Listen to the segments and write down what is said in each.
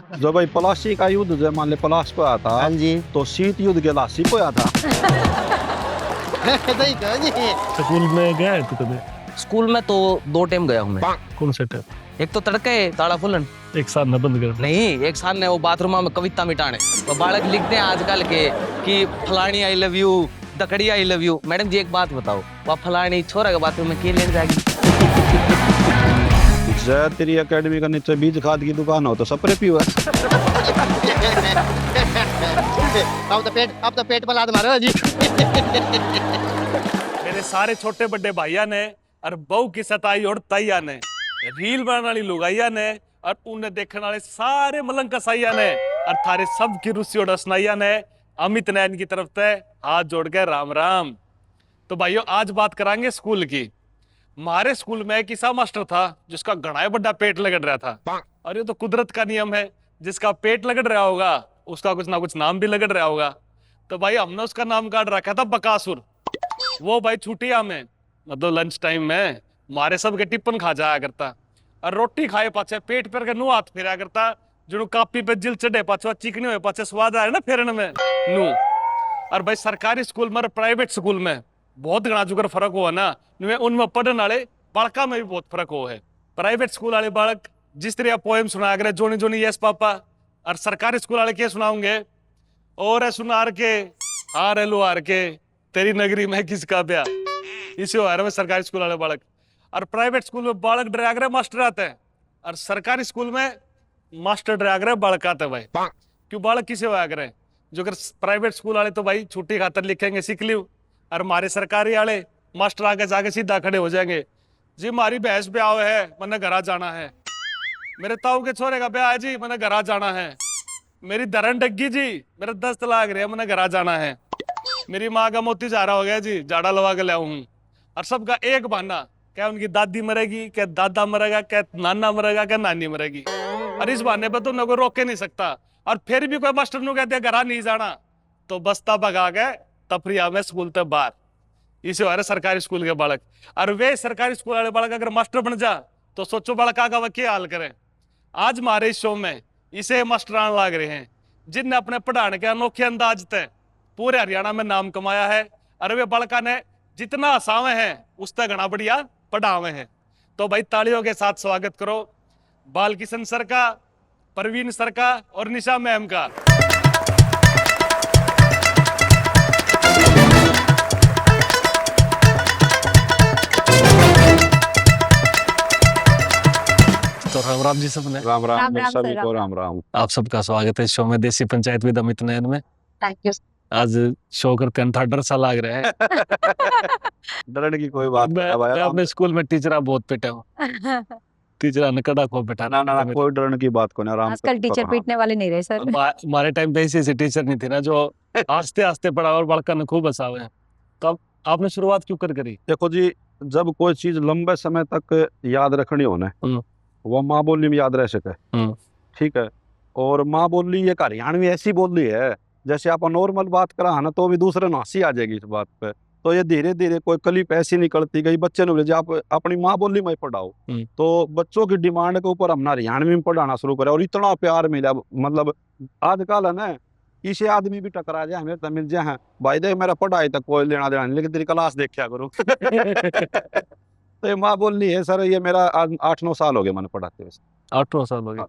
जो भाई पलासी का युद्ध जो मान ले पलास पे आया था हाँ जी। तो शीत युद्ध के लासी पे आया था। सही कहा जी। स्कूल में गया है तू कभी? स्कूल में तो 2 टाइम गया हूँ मैं। कौन से टाइम? एक तो तड़के ताड़ा फुलन, एक साथ न बंद कर। नहीं एक साल ने वो बाथरूम में कविता मिटाने वो बालक लिखते हैं आजकल के कि फलानी आई लव यू, दकड़ी I love you. Madam ji एक बात बताओ, वह फलानी छोरा के बाथरूम में क्यों लेने जाएगी? जय तेरी एकेडमी का नीचे बीज खाद की दुकान हो तो सपरे पीवा। अब तो पेट बलाद मारो जी। मेरे सारे छोटे बड़े भाइया ने और बहू की सताई और तैया ने, रील बनाने वाली लुगाइया ने और उन्हें देखने वाले सारे मलंग कसाइया ने और थारे सब की रुसी और असनाइया ने अमित नैन की तरफ से हाथ जोड़ के राम राम। तो भाइयों आज बात करांगे स्कूल की। हमारे स्कूल में एक ऐसा मास्टर था जिसका घना बड़ा पेट लगड़ रहा था, और ये तो कुदरत का नियम है, जिसका पेट लगड़ रहा होगा उसका कुछ ना कुछ नाम भी लगड़ रहा होगा। तो भाई हमने उसका नाम काट रखा था बकासुर। वो भाई छुट्टियां में मतलब लंच टाइम में हमारे सब के टिप्पन खा जाया करता और रोटी खाए पाछे पेट पर के नु हाथ फेरा करता, जो कापी पे जिल चढ़े पाछे चिकने हुए पाछे स्वाद आए ना फेरन में नू। और भाई सरकारी स्कूल में और प्राइवेट स्कूल में बहुत घना जुगर फर्क हुआ ना, उनमें पढ़ने वाले बालका में भी बहुत फर्क हो है। प्राइवेट स्कूल वाले बालक जिस तरह पोएम सुनाया करे जोनी जोनी यस पापा, और सरकारी स्कूल वाले क्या सुनाओगे, और सुनार के हार लुहार के तेरी नगरी में किसका ब्याह, इसे हो रहा है सरकारी स्कूल वाले बालक। और प्राइवेट स्कूल में बालक ड्राइवर मास्टर आते हैं, और सरकारी स्कूल में मास्टर ड्राइवर बालक आते हैं। भाई क्यों बालक किसे होया करे, जो अगर प्राइवेट स्कूल वाले तो भाई छुट्टी खातर लिखेंगे सीख लियो, और हमारे सरकारी वाले मास्टर आगे जाके सीधा खड़े हो जाएंगे, जी हमारी भैंस ब्याह है मैंने घर जाना है, मेरे ताऊ के छोरे का ब्याह है जी मैंने घर जाना है, मेरी धरन डग्गी जी मेरे 10 लाग रहे हैं मैंने घर जाना है, मेरी माँ का मोती जा रहा हो गया जी जाड़ा लगा के लाऊं हूँ। और सबका एक बहाना, क्या उनकी दादी मरेगी, क्या दादा मरेगा, क्या नाना मरेगा, क्या नानी मरेगी। और इस बहाने पर तो न कोई रोक नहीं सकता, और फिर भी कोई मास्टर नु कहते घर नहीं जाना तो बस्ता भगा के तफरिया में स्कूल तक बाहर। इसे हो रहे सरकारी स्कूल के बालक। और वे सरकारी स्कूल वाले बालक अगर मास्टर बन जा तो सोचो बालक का वह क्या हाल करे। आज हमारे इस शो में इसे मास्टर आने लग रहे हैं जिनने अपने पढ़ाने के अनोखे अंदाज तय पूरे हरियाणा में नाम कमाया है, और वे बालका ने जितना हंसावे हैं उससे घना बढ़िया पढ़ावे हैं। तो भाई तालियों के साथ स्वागत करो बाल किशन सर का, परवीन सर का और निशा मैम का। तो राम राम जी सबने। राम राम, राम राम सभी सर, को राम राम राम। आप सबका स्वागत है इस शो में देसी पंचायत विद अमित नयन में। Thank you. आज शो करते हैं डर सा लाग रहा है। डरने की कोई बात नहीं है भाई, मैं आराम अपने स्कूल में टीचर बहुत पिटा हूँ, टीचर ने कड़ा को पिटा। ना ना ना कोई डरने की बात को नहीं, आराम से आजकल टीचर हाँ। पीटने वाले नहीं रहे सर। हमारे टाइम पे ऐसी टीचर नहीं थी ना जो आस्ते आस्ते पढ़ा और बड़का ने खूब हंसावे हैं। तो अब आपने शुरुआत क्यों करी? देखो जी, जब कोई चीज लंबे समय तक याद रखनी हो ना, वो माँ बोली में याद रह सके, ठीक है। और माँ बोली एक हरियाणवी ऐसी बोली है, जैसे आप नॉर्मल बात करा ना तो भी दूसरे ने हंसी आ जाएगी इस बात पे। तो ये धीरे धीरे कोई कलिप ऐसी निकलती गई, बच्चे ने बोले आप अपनी माँ बोली में पढ़ाओ, तो बच्चों की डिमांड के ऊपर हमने हरियाणवी में पढ़ाना शुरू करा, और इतना प्यार मिला। मतलब आजकल है ना, किसी आदमी भी टकरा जाए हमें तो मिल जाए भाई देख मेरा पढ़ाई तक कोई लेना देना नहीं, लेकिन तेरी क्लास देखा करो। तो ये माँ बोली है सर, ये मेरा 8-9 साल हो गए मैंने पढ़ाते हुए। 8-9 साल हो गए।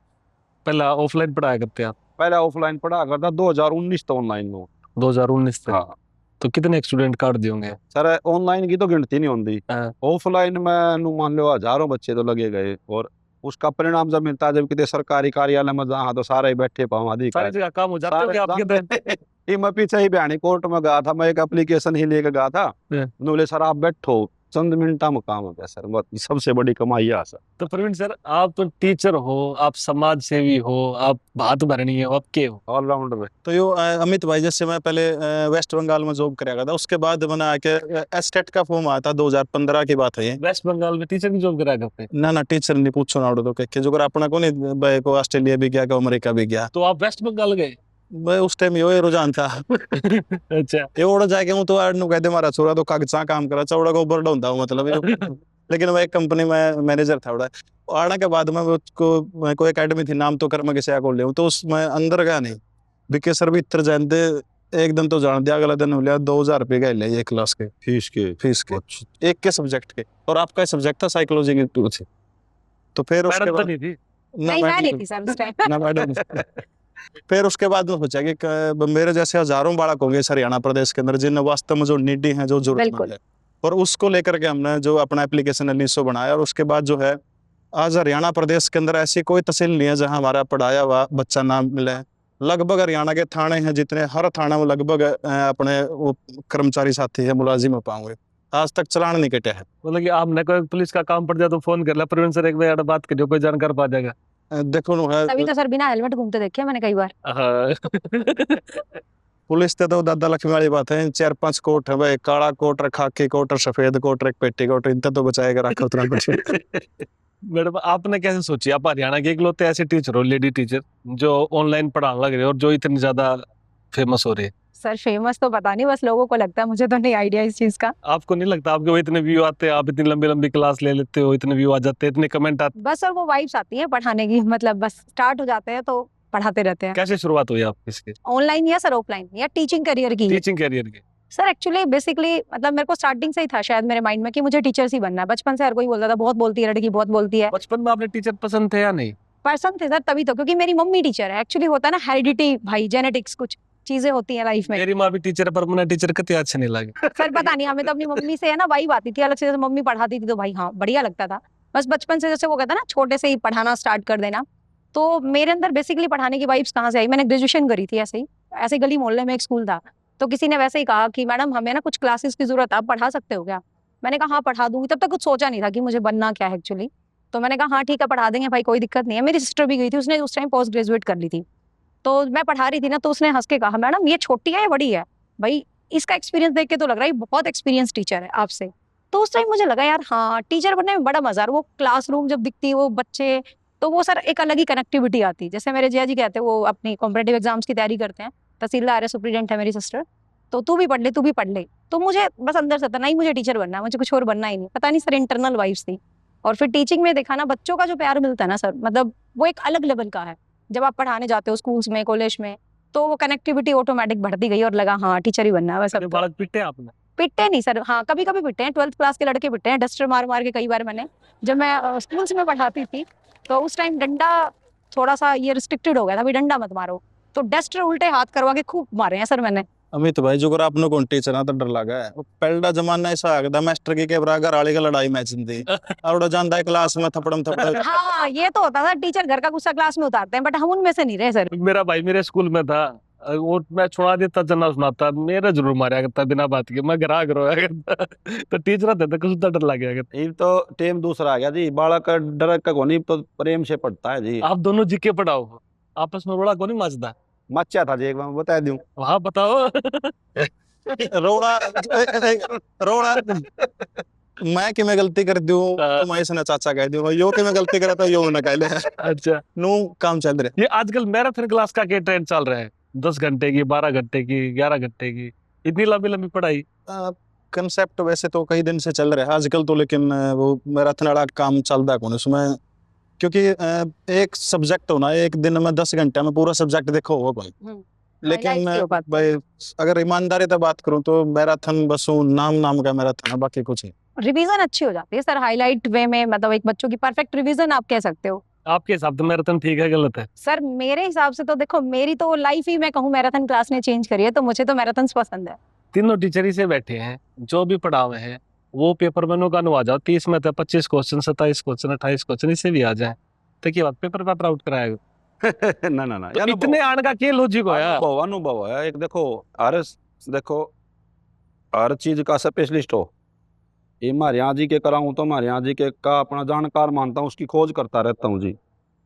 पहला ऑफलाइन पढ़ाया करते आप? पहले ऑफलाइन पढ़ा करता, 2019 तो ऑनलाइन में। 2019 तक? हाँ। तो कितने स्टूडेंट काट दिए होंगे? सर ऑनलाइन की तो गिनती नहीं होती, ऑफलाइन में मान लो हजारों बच्चे तो लगे गए, और उसका परिणाम जब मिलता है जब कितने सरकारी कार्यालय में जहाँ तो सारे बैठे पाऊँ सारी जगह काम हो जाता है आपके। मैं पीछे ही बयानी कोर्ट में गया था, मैं एक एप्लीकेशन ही लेके गया था, बोले सर आप बैठो चंद मिनटा में काम हो गया सर, बहुत सबसे बड़ी कमाई है सर। तो प्रवीण सर आप तो टीचर हो, आप समाज सेवी हो, आप बात भरनी है, आप के हो? ऑलराउंडर। तो यो अमित भाई, जैसे मैं पहले वेस्ट बंगाल में जॉब कराया था, उसके बाद मैंने आके एस्टेट का फॉर्म आया था, 2015 की बात है ये। वेस्ट बंगाल में टीचर की जॉब कराया करते? ना टीचर नहीं पूछो ना तो के जो अपना को नहीं भाई को ऑस्ट्रेलिया भी गया, को अमेरिका भी गया। तो आप वेस्ट बंगाल गए? भाई उस टाइम यो रुझान था। अच्छा। ये ओड़ा जाके हूँ तो कहते हमारा छोरा तो कागजा काम करा चौड़ा को ऊपर ढोंदा हूँ, मतलब लेकिन मैं एक कंपनी में मैनेजर था बड़ा। आने के बाद में मैं कोई एकेडमी थी, नाम तो कर मैं किसी को ले तो उसमें अंदर गया नहीं। बीके सर भी इतर जानते, एक दिन तो जान दिया, अगला दिन मिला 2000 रुपये का ले एक क्लास के फीस के अच्छा। एक के सब्जेक्ट के, और आपका सब्जेक्ट था साइकोलॉजी की टू से। तो फिर उसके मैडम तो बाद नहीं थी। नहीं मैं नहीं थी सर उस टाइम। ना मैडम। फिर उसके बाद में सोचा कि मेरे जैसे हजारों बालक होंगे इस हरियाणा प्रदेश के अंदर जिन्हें वास्तव में जो नीडी हैं, जो जरूरतमंद बिल्कुल। है, और उसको लेकर के हमने जो अपना एप्लीकेशन 1900 बनाया। और उसके बाद जो है आज हरियाणा प्रदेश के अंदर ऐसी कोई तहसील नहीं है जहां हमारा पढ़ाया हुआ बच्चा ना मिले। लगभग हरियाणा के थाने हैं जितने, हर थाना में लगभग अपने वो कर्मचारी साथी है, मुलाजिम हो पाओगे। आज तक चलान नहीं कटे है। मतलब कि आपने कोई पुलिस का काम पड़ जाए तो फोन कर ला, प्रवीण सर एक बार बात करियो, कोई जानकार पा जाएगा। देखो नु है तभी तो सर बिना हेलमेट घूमते देखे मैंने कई बार। हाँ। पुलिस ते तो दादा लक्ष्मी वाली बात है। 4-5 कोट है भाई, काला कोट और खाकी कोट और सफेद कोट और एक पेटी कोट, इनते तो बचाएगा रखा उतना कुछ। मैडम आपने कैसे सोची आप हरियाणा के इकलौते ऐसे टीचर हो, लेडी टीचर, जो ऑनलाइन पढ़ाने लग रहे हो और जो इतनी ज्यादा फेमस हो रही है? सर फेमस तो पता नहीं, बस लोगों को लगता है, मुझे तो नहीं आइडिया इस चीज का। आपको नहीं लगता आपके वो इतने व्यू आते हैं, आप इतनी लंबी लंबी क्लास ले लेते हो, इतने व्यू आ जाते हैं, इतने कमेंट आते बस सर वो वाइब्स आती है पढ़ाने की, मतलब बस स्टार्ट हो जाते हैं तो पढ़ाते रहते हैं। कैसे शुरुआत हुई आपकी इसकी ऑनलाइन या सर ऑफलाइन या टीचिंग करियर की? टीचिंग कैरियर की? सर एक्चुअली बेसिकली मतलब मेरे को स्टार्टिंग से ही था शायद मेरे माइंड में कि मुझे टीचर्स ही बनना है। बचपन से हर कोई बोलता था बहुत बोलती है लड़की, बहुत बोलती है। बचपन में आपने टीचर पसंद थे या नहीं? पर्सन थे सर तभी तो, क्योंकि मेरी मम्मी टीचर है। एक्चुअली होता है ना हेरिडिटी भाई, जेनेटिक्स कुछ चीजें होती हैं लाइफ में। मेरी माँ भी टीचर है पर मुझे टीचर कति अच्छे नहीं लगे। सर पता नहीं, हमें तो अपनी मम्मी से है ना वाइब आती थी अलग से, जैसे मम्मी पढ़ाती थी तो भाई हाँ बढ़िया लगता था। बस बचपन से जैसे वो कहता है ना छोटे से ही पढ़ाना स्टार्ट कर देना, तो मेरे अंदर बेसिकली पढ़ाने की वाइब्स कहाँ से आई? मैंने ग्रेजुएशन करी थी ऐसे ही, ऐसे गली मोहल्ले में एक स्कूल था, तो किसी ने वैसे ही कहा कि मैडम हमें ना कुछ क्लासेस की जरूरत है, आप पढ़ा सकते हो क्या? मैंने कहा हाँ पढ़ा दूंगी। तब तक कुछ सोचा नहीं था कि मुझे बनना क्या है एक्चुअली। तो मैंने कहा हाँ ठीक है पढ़ा देंगे भाई, कोई दिक्कत नहीं है। मेरी सिस्टर भी गई थी, उसने उस टाइम पोस्ट ग्रेजुएट कर ली थी, तो मैं पढ़ा रही थी ना, तो उसने हंस के कहा मैडम ये छोटी है या बड़ी है? भाई इसका एक्सपीरियंस देख के तो लग रहा है बहुत एक्सपीरियंस टीचर है आपसे। तो उस टाइम मुझे लगा यार हाँ टीचर बनने में बड़ा मजा है। वो क्लासरूम जब दिखती है, वो बच्चे, तो वो सर एक अलग ही कनेक्टिविटी आती। जैसे मेरे जिया जी कहते हैं वो अपनी कॉम्पिटेटिव एग्जाम्स की तैयारी करते हैं, तहसीलदार है, सुप्रीडेंट है मेरी सिस्टर, तो तू भी पढ़ ले, तू भी पढ़ ले। तो मुझे बस अंदर से था नहीं मुझे टीचर बनना है, मुझे कुछ और बनना ही नहीं, पता नहीं सर इंटरनल वाइब्स थी। और फिर टीचिंग में देखा ना बच्चों का जो प्यार मिलता है ना सर, मतलब वो एक अलग लेवल का है। जब आप पढ़ाने जाते हो स्कूल्स में, कॉलेज में, तो वो कनेक्टिविटी ऑटोमेटिक बढ़ती गई और लगा हाँ टीचर ही बनना है बस। अपने बालक पिटे आपने? पिटते नहीं सर, हाँ कभी कभी पिटते हैं। 12th क्लास के लड़के पिटते हैं, डस्टर मार मार के कई बार मैंने। जब मैं स्कूल्स में पढ़ाती थी तो उस टाइम डंडा थोड़ा सा ये रिस्ट्रिक्टेड हो गया था, भाई डंडा मत मारो, तो डस्टर उल्टे हाथ करवा के खूब मारे हैं सर मैंने। अमित भाई जो आपने कौन टीचर ना तो डर लगा है। पहला जमाना ऐसा आ गया मास्टर की के बराबर आली का लड़ाई मैच थी और जानता है क्लास में थपड़म थपड़। हाँ ये तो होता था, टीचर घर का गुस्सा क्लास में उतारते हैं, बट हम उनमें से नहीं रहे सर। मेरा भाई मेरे स्कूल में था, वो मैं छुड़ा देता जना सुनाता, मेरा जरूर मारा करता बिना बात के, मैं ग्राहक रोया करता। तो टीचर आते थे कुछ डर लग गया करता। ये तो टेम दूसरा आ गया जी, बालक डर का कोनी तो प्रेम से पढ़ता है जी। आप दोनों जी के पढ़ाओ, आपस में बड़ा कौन मचदा? मच्चा था जी, एक बार बता दूं। वहाँ बताओ। रोड़ा रोड़ा मैं कि मैं गलती कर दूं तो मैं इसने चाचा कह दूं, यो कि मैं गलती करा तो यो ना कह ले। अच्छा, नू काम चल रहा ये आजकल मैराथन क्लास का क्या ट्रेंड चल रहा है? 10 घंटे की, 12 घंटे की, 11 घंटे की, इतनी लंबी लंबी पढ़ाई। है। कंसेप्ट वैसे तो कई दिन से चल रहा है आजकल तो, लेकिन वो मैराथन वाला काम चलता है कौन उसमें, क्योंकि एक सब्जेक्ट होना एक दिन में 10 घंटे में पूरा सब्जेक्ट देखो होगा कोई। लेकिन highlights की बात। भाई अगर ईमानदारी से बात करूं तो मैराथन बस वो नाम का मैराथन है, बाकी कुछ नहीं। रिवीजन अच्छी हो जाती है सर हाईलाइट वे में, मतलब एक बच्चों की परफेक्ट रिवीजन आप कह सकते हो। आपके हिसाब से मैराथन ठीक है गलत है? सर मेरे हिसाब से तो देखो, मेरी तो लाइफ ही मैं कहूँ मैराथन क्लास ने चेंज करी है, तो मुझे तो मैराथन पसंद है। तीनों टीचर ही से बैठे हैं, जो भी पढ़ावे हैं वो पेपर में नो का नो आ जाओ, 30 में तो 25 क्वेश्चन, 27 क्वेश्चन, 28 क्वेश्चन इससे भी आ जाए तो क्या बात पेपर आउट कराएगा? ना ना ना, तो इतने आने का क्या लॉजिक हो यार? अनुभव है एक। देखो हर चीज का स्पेशलिस्ट हो, ये हमारे यहाँ जी के कराऊं तो हमारे यहाँ जी के का अपना जानकार मानता हूँ, उसकी खोज करता रहता हूँ जी।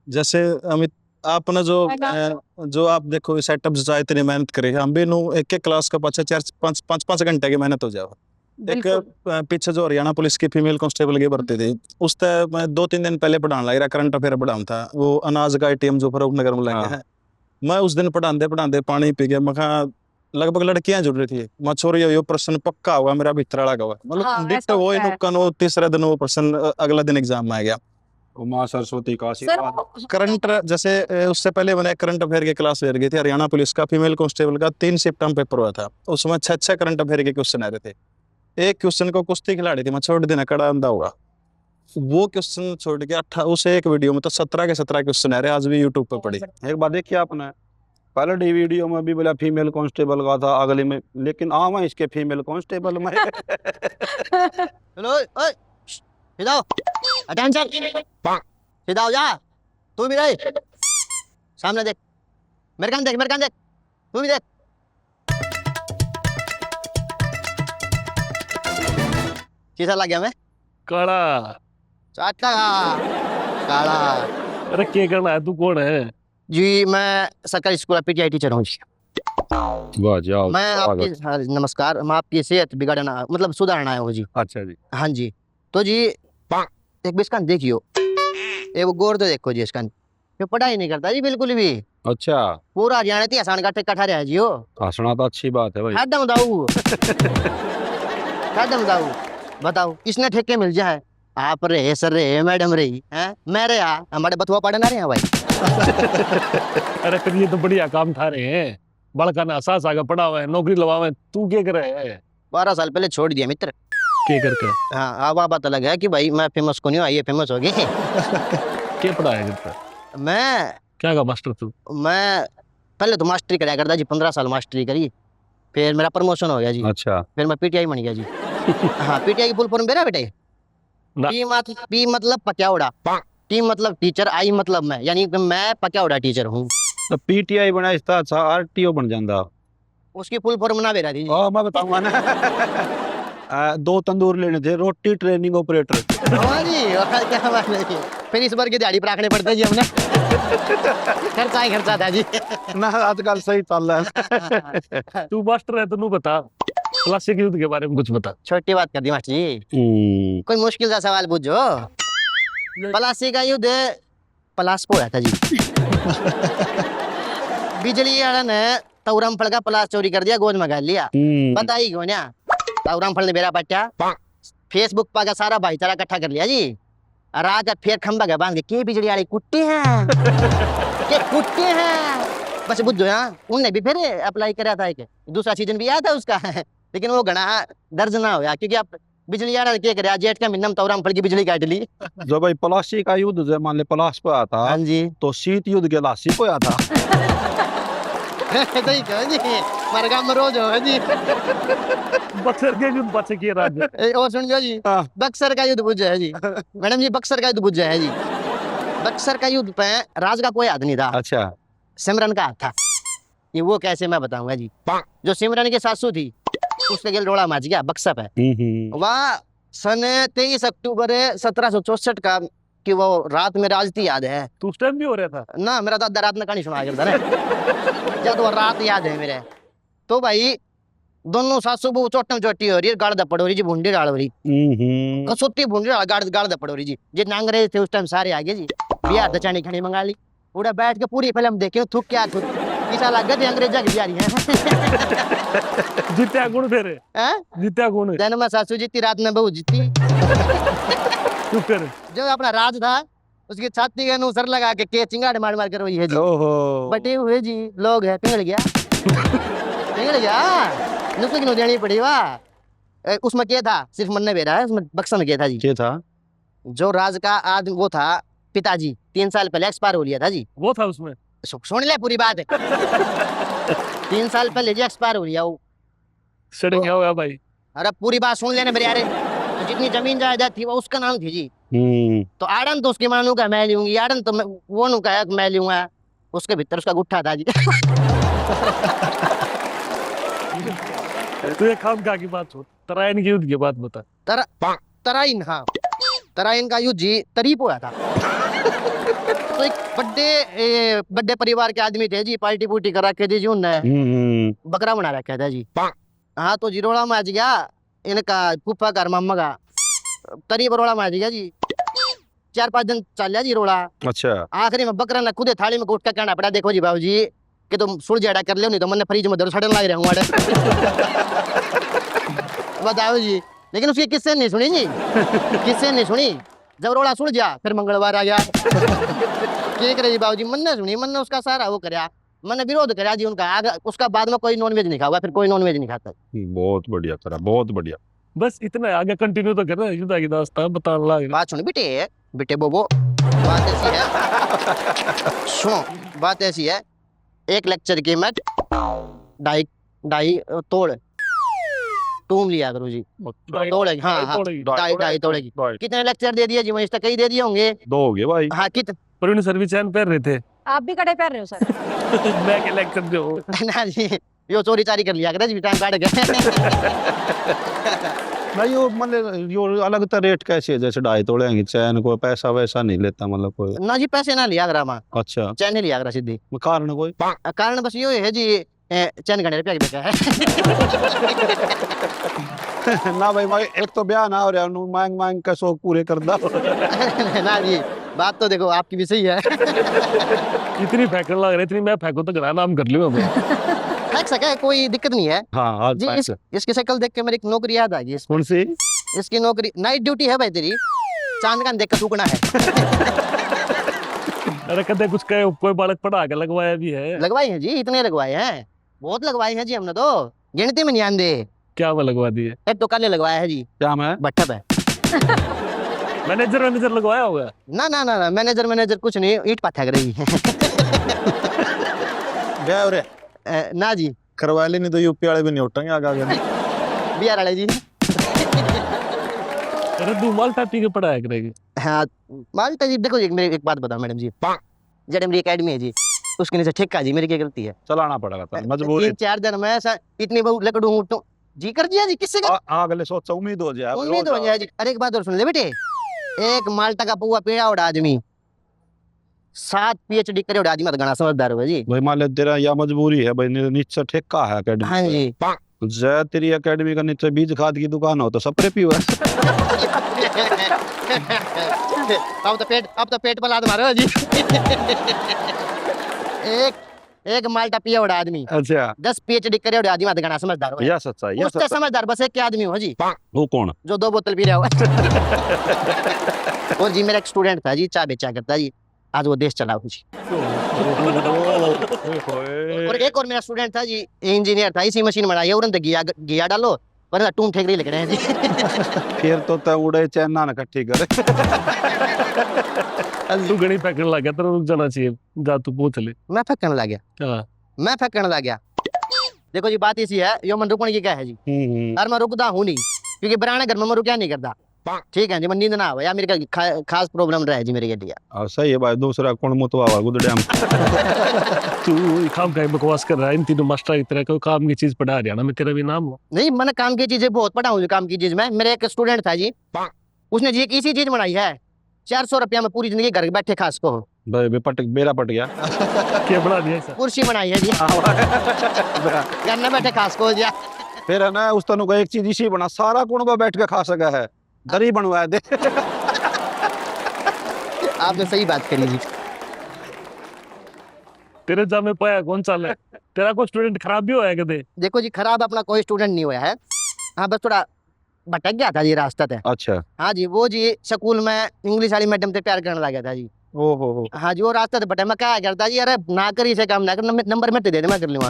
जैसे अमित आपने जो आप देखो सेटअप जो इतनी मेहनत करे, हम भी नु एक क्लास का 4-5 घंटे की मेहनत हो जाओ। एक पीछे जो हरियाणा पुलिस की फीमेल कांस्टेबल की भर्ती थी, उस तय मैं 2-3 दिन पहले पढ़ाने लग रहा, करंट अफेयर पढ़ाऊं था, वो अनाज का ATM जो फरूख नगर में लगे है। मैं उस दिन पढ़ाते पानी पी गया, मैं लगभग लड़कियां जुड़ रही थी मैं छोरी यो प्रश्न पक्का होगा मेरा भीतर वाला का हुआ हाँ, मतलब ऐसा डिट्टो वो होता है। नुक्कन वो तीसरे दिन वो प्रश्न अगला दिन एग्जाम में आ गया। माँ सरस्वती का सर आशीर्वाद। करंट जैसे उससे पहले मैंने करंट अफेयर की क्लास ले रखी थी हरियाणा पुलिस का फीमेल कांस्टेबल का 3 शिफ्ट में पेपर हुआ था उसमें 6 करंट अफेयर के क्वेश्चन आ रहे थे। एक क्वेश्चन को कुश्ती खिलाड़ी थी मैं छोड़ देना कड़ा अंधा होगा वो क्वेश्चन छोड़ के उस एक वीडियो में तो 17 के 17 क्वेश्चन आ रहे आज भी यूट्यूब पे पड़ी। एक बार देखिए आपने पहले डी वीडियो में भी बोला फीमेल कांस्टेबल का था अगले में, लेकिन आवा इसके फीमेल कांस्टेबल में। हेलो ओए सीधा अटेंशन सीधा हो जा तू भी रहे सामने देख मेरे कान देख तू भी देख शीशा लग गया मैं काड़ा चाट लगा काला अरे क्या करना है, तू कौन है? जी मैं सरकारी स्कूल का पीटीआई टीचर हूँ जी वाह जाओ मैं आपकी स्वागत। हाँ, नमस्कार मैं आपकी सेहत बिगाड़ना मतलब सुधारना आया हूँ जी। अच्छा जी हाँ जी तो जी एक भी इसका देखियो ये वो गोर तो देखो जी इसका ये पढ़ाई नहीं करता जी बिल्कुल भी अच्छा पूरा हरियाणा थी आसान का टेक्का ठहरा है जी वो हंसना तो अच्छी बात है भाई। खादम दाऊ खादम दाऊ बताओ इसने ठेके मिल जाए आप रे सर रे मैडम रे हैं मैं रे हमारे बथुआ पढ़ना रहे हैं भाई। अरे फिर ये तो बढ़िया काम था रहे हैं, बड़का ना सास आगे पड़ा हुआ है, नौकरी लवावे, तू क्या कर रहे है? 12 साल पहले छोड़ दिया मित्र। क्या करके? हाँ अब बात अलग है कि भाई मैं फेमस को नहीं हुआ ये फेमस हो गए। क्या पढ़ा है करता? मैं क्या का मास्टर तू? मैं पहले तो मास्टरी कराया करता जी 15 साल मास्टरी करी फिर मेरा प्रमोशन हो गया जी अच्छा फिर मैं पीटीआई बन गया जी। हाँ पीटीआई की फुल फॉर्म बेरा बेटे ना। पी मतलब पक्याउड़ा टी मतलब टीचर आई मतलब मैं यानी कि मैं पक्याउड़ा टीचर हूँ। तो पीटीआई बना इसका अच्छा आरटीओ बन जाता। उसकी फुल फॉर्म ना बेरा दी मैं बताऊंगा ना। 2 तंदूर लेने थे, रोटी ट्रेनिंग ऑपरेटर। हाँ जी और क्या बात है फिर इस बार की दिहाड़ी पर रखने पड़ते जी हमने। खर्चा ही खर्चा था जी। ना आजकल सही चल रहा है। तू मास्टर है तो नू बता, क्लासिक युद्ध के बारे में कुछ बता। छोटी बात कर दी मास्टर जी कोई मुश्किल सा सवाल पूछो। पलासी का युद्ध पलास पे हुआ था जी। बिजली वाला ने तौरम फल का पलास चोरी कर दिया गोद में गाल लिया बताई क्यों ना तौरम फल ने बेरा पट्टा फेसबुक पर का सारा भाईचारा इकट्ठा कर लिया जी और आज फिर खंबा के बांध के बिजली वाले कुत्ते हैं के कुत्ते हैं बस बुझो यहाँ उनने भी फिर अप्लाई करा था एक दूसरा सीजन भी आया था उसका लेकिन वो घना दर्ज ना होया क्योंकि आप बिजली आ रहा क्या करे जेठ का महीना में तौराम फल की बिजली काट ली। जो भाई पलासी का युद्ध जो मान ले पलास पे आया था हाँ जी तो शीत युद्ध के लासी पे आया था। तो ही कहो जी मरगा में रोज हो जी। बक्सर के युद्ध बच के राज्य। और सुन जो जी हाँ। बक्सर का युद्ध बुझ है जी मैडम जी बक्सर का युद्ध बुझ है जी। बक्सर का युद्ध पे राज का कोई हाथ नहीं था अच्छा सिमरन का हाथ था। ये वो कैसे मैं बताऊंगा जी जो सिमरन की सासू थी उसके गिल रोड़ा माच गया बक्सर पे वहाँ सन 23 अक्टूबर 1764 का कि वो रात में राज थी याद है तू उस टाइम भी हो रहा था ना मेरा दादा रात में कहानी सुनाया करता ना जब वो रात याद है मेरे तो भाई दोनों सासू बहू चोटम चोटी हो रही है गाड़ दपड़ हो रही जी भूंडी डाल हो रही कसोती भूंडी गाड़ गाड़ दपड़ हो रही जी जितने अंग्रेज थे उस टाइम सारे आगे जी बिहार दचानी खड़ी मंगा ली पूरा बैठ के पूरी फिल्म देखे थुक क्या थुक किसा लग गए अंग्रेजा की बिहारी है। जीत्या गुण फिर जीत्या गुण दिन में सासू जीती रात में बहू जीती। तू फिर जो अपना राज था उसकी छाती के अनुसार लगा के चिंगाड़ मार मार कर वही है जी बटे हुए जी लोग है पिघल गया पिघल गया नुस्खे की देनी पड़ी वाह उसमें क्या था सिर्फ मन ने बेरा है उसमें बक्सा में क्या था जी क्या था जो राज का आदमी वो था पिताजी 3 साल पहले एक्सपायर हो लिया था जी वो था उसमें। सुन ले पूरी बात 3 साल पहले जी एक्सपायर हो लिया वो सड़ गया होगा भाई। अरे पूरी बात सुन लेने मेरे यारे तो जितनी जमीन जायदाद थी वो उसका नाम थी जी तो आड़न तो उसकी मानू का मैं लूंगी आड़न तो वो नु का मैं लूंगा उसके भीतर उसका गुट्ठा था जी। तू ये खाम खा की बात हो, तराइन के युद्ध की बात बता। तराइन हाँ तराइन का युद्ध जी तरीप हुआ था। तो एक बड़े परिवार के आदमी थे जी पार्टी पुर्टी कर रखे थे जी उनने बकरा बना रखा था जी। हाँ तो जिरोड़ा में आज गया इनका फूफा का मामा का तरी बरोड़ा में आज गया जी 4-5 दिन चल लिया जी रोड़ा। अच्छा आखिरी में बकरा ने खुदे थाली में उठ कर कहना पड़ा देखो जी बाबूजी कि तुम सुल जेड़ा कर लियो नहीं तो मन फ्रिज में दर सड़न लग रहा हूँ बताओ जी। लेकिन उसकी किस्से नहीं सुनी जी, किस्से नहीं सुनी। जब रोड़ा सुल जा फिर मंगलवार आ गया क्या करे जी बाबू जी, मन ने सुनी, मन ने उसका सारा वो कराया, मन ने विरोध कराया जी उनका। आगे उसका बाद में कोई नॉनवेज नहीं खावा, फिर कोई नॉनवेज नहीं खाता। बहुत बढ़िया करा, बहुत बढ़िया। बस इतना आगे कंटिन्यू तो कर रहे हैं युद्धा की दास्तान बताने लग रहा बात सुन बेटे, बेटे बोबो, बात ऐसी है, सुनो बात ऐसी है, एक लेक्चर की मैं ढाई तोड़ टूम लिया करो जी, तोड़े हाँ हाँ ढाई तोड़ेगी। कितने लेक्चर दे दिए जी, वहीं तक कई दे दिए होंगे। 2 हो गए भाई। हाँ कितने पर सर्विस चैन पहन रहे थे आप भी कड़े पैर रहे हो सर। मैं के लेक्चर दो ना जी, यो चोरी चारी कर लिया करे जी, टाइम काट गए। नहीं वो मतलब यो अलग तो रेट कैसे है, जैसे 2.5 तोड़ेंगे चैन को, पैसा वैसा नहीं लेता मतलब कोई? ना जी पैसे ना लिया करा माँ, अच्छा चैन नहीं लिया करा सीधी। कारण कोई? कारण बस यो है जी, चैन घंटे रुपया बेचा है। ना भाई भाई एक तो ब्याह ना हो रहा, मांग मांग का शौक पूरे कर दो। ना जी बात तो देखो आपकी भी सही है। इतनी फेंकने लग रही, इतनी मैं फेंकू तो घना नाम कर लियो मैं। फेंक सके कोई दिक्कत नहीं है हाँ आज जी। इसकी शक्ल देख के मेरी एक नौकरी याद आ गई। कौन सी? इसकी नौकरी नाइट ड्यूटी है भाई तेरी, चांद का देख कर थूकना है। अरे कदे कुछ कहे कोई बालक पढ़ा के लगवाया भी है? लगवाई है जी, इतने लगवाए हैं, बहुत लगवाए हैं जी हमने तो, गिनती में नहीं आंदे। क्या वो लगवा दिए? एक तो काले लगवाया है जी, क्या मैं भट्टा पे। मैनेजर लगवाया होगा? ना ना ना, मैनेजर कुछ नहीं, ईट पाथा कर रही है। ब्याह हो रहा ना जी करवा ले, नहीं तो यूपी वाले भी नहीं उठेंगे आगे। बिहार वाले जी। अरे तू माल्टा पी के पढ़ाया करेगी? हाँ माल्टा जी, देखो जी मेरी एक बात बताओ मैडम जी, जब मेरी एकेडमी है जी उसके नीचे ठेका जी, मेरी क्या गलती है? चलाना पड़ेगा था मजबूरी। 3-4 दिन में ऐसा इतनी बहु लकड़ू तो जी कर दिया जी, किससे कर? अगले सोचा उम्मीद हो जाए, उम्मीद हो जाए जी। अरे एक बात और सुन ले बेटे, एक माल्टा का पौवा पेड़ा उड़ा आदमी 7 PhD करे उड़ा आदमी, मत गणा समझदार हो जी। भाई मान ले तेरा या मजबूरी है भाई, नीचे ठेका है एकेडमी। हाँ जी जय तेरी एकेडमी का नीचे बीज खाद की दुकान हो तो स्प्रे पीवा। अब तो पेट पर लात मारो जी। एक माल्टा पिया उड़ा आदमी, अच्छा 10 PhD करे उड़ा आदमी, मत गणा समझदार हो। या सच्चाई, या उससे सच्चाई। समझदार बस एक आदमी हो जी। वो कौन? जो 2 बोतल पी रहा हो। और जी मेरा एक स्टूडेंट था जी, चाय बेचा करता जी, आज वो देश चला जी। और एक और मेरा स्टूडेंट था जी, इंजीनियर था, इसी मशीन बनाई और गिया डालो वरना टूम ठेकरी लग रहे हैं जी। फिर तो तय उड़े चैना ना इकट्ठी करे। तू घनी फेंकने लग गया, तेरा रुक जाना चाहिए, जा तू पूछ ले। मैं फेंकने लग गया, हाँ मैं फेंकने लग गया। देखो जी बात ऐसी है, यो मन रुकने की क्या है जी, और मैं रुकता हूँ नहीं, क्योंकि पुराने घर में मैं रुकया नहीं करता। ठीक है जी, मैं नींद ना आवे या मेरे का खास प्रॉब्लम रहे जी मेरी गड्डिया। और सही है भाई, दूसरा कौन मुतवा गुदड़िया में। तू काम का बकवास कर रहा है, इन तीनों मास्टर की तरह कोई काम की चीज पढ़ा रहा ना, मैं तेरा भी नाम हो। नहीं मैंने काम की चीजें बहुत पढ़ा हूँ, काम की चीज में। मेरे एक स्टूडेंट था जी, उसने जी एक इसी चीज बनाई है, 400 रुपया में पूरी जिंदगी घर बैठे खास को भाई मेरा पट गया। क्या बना दिया ऐसा? कुर्सी बनाई है जी, घर में बैठे खास को जी। फिर है ना उस तनु का एक चीज इसी बना, सारा कुणबा बैठ के खा सका है, दरी बनवा दे। आपने सही बात करी जी। तेरे जा में पाया कौन चाल है? तेरा कोई स्टूडेंट खराब भी होया कदे? देखो जी खराब अपना कोई स्टूडेंट नहीं हुआ है, हाँ बस थोड़ा भटक गया था जी रास्ता पे। अच्छा हाँ जी, वो जी स्कूल में इंग्लिश वाली मैडम से प्यार करने लगा था जी। ओहो हाँ जी, वो रास्ता पे भटक, मैं क्या करता जी, अरे ना करी से काम ना कर, नंबर में दे दे मैं कर लूँगा।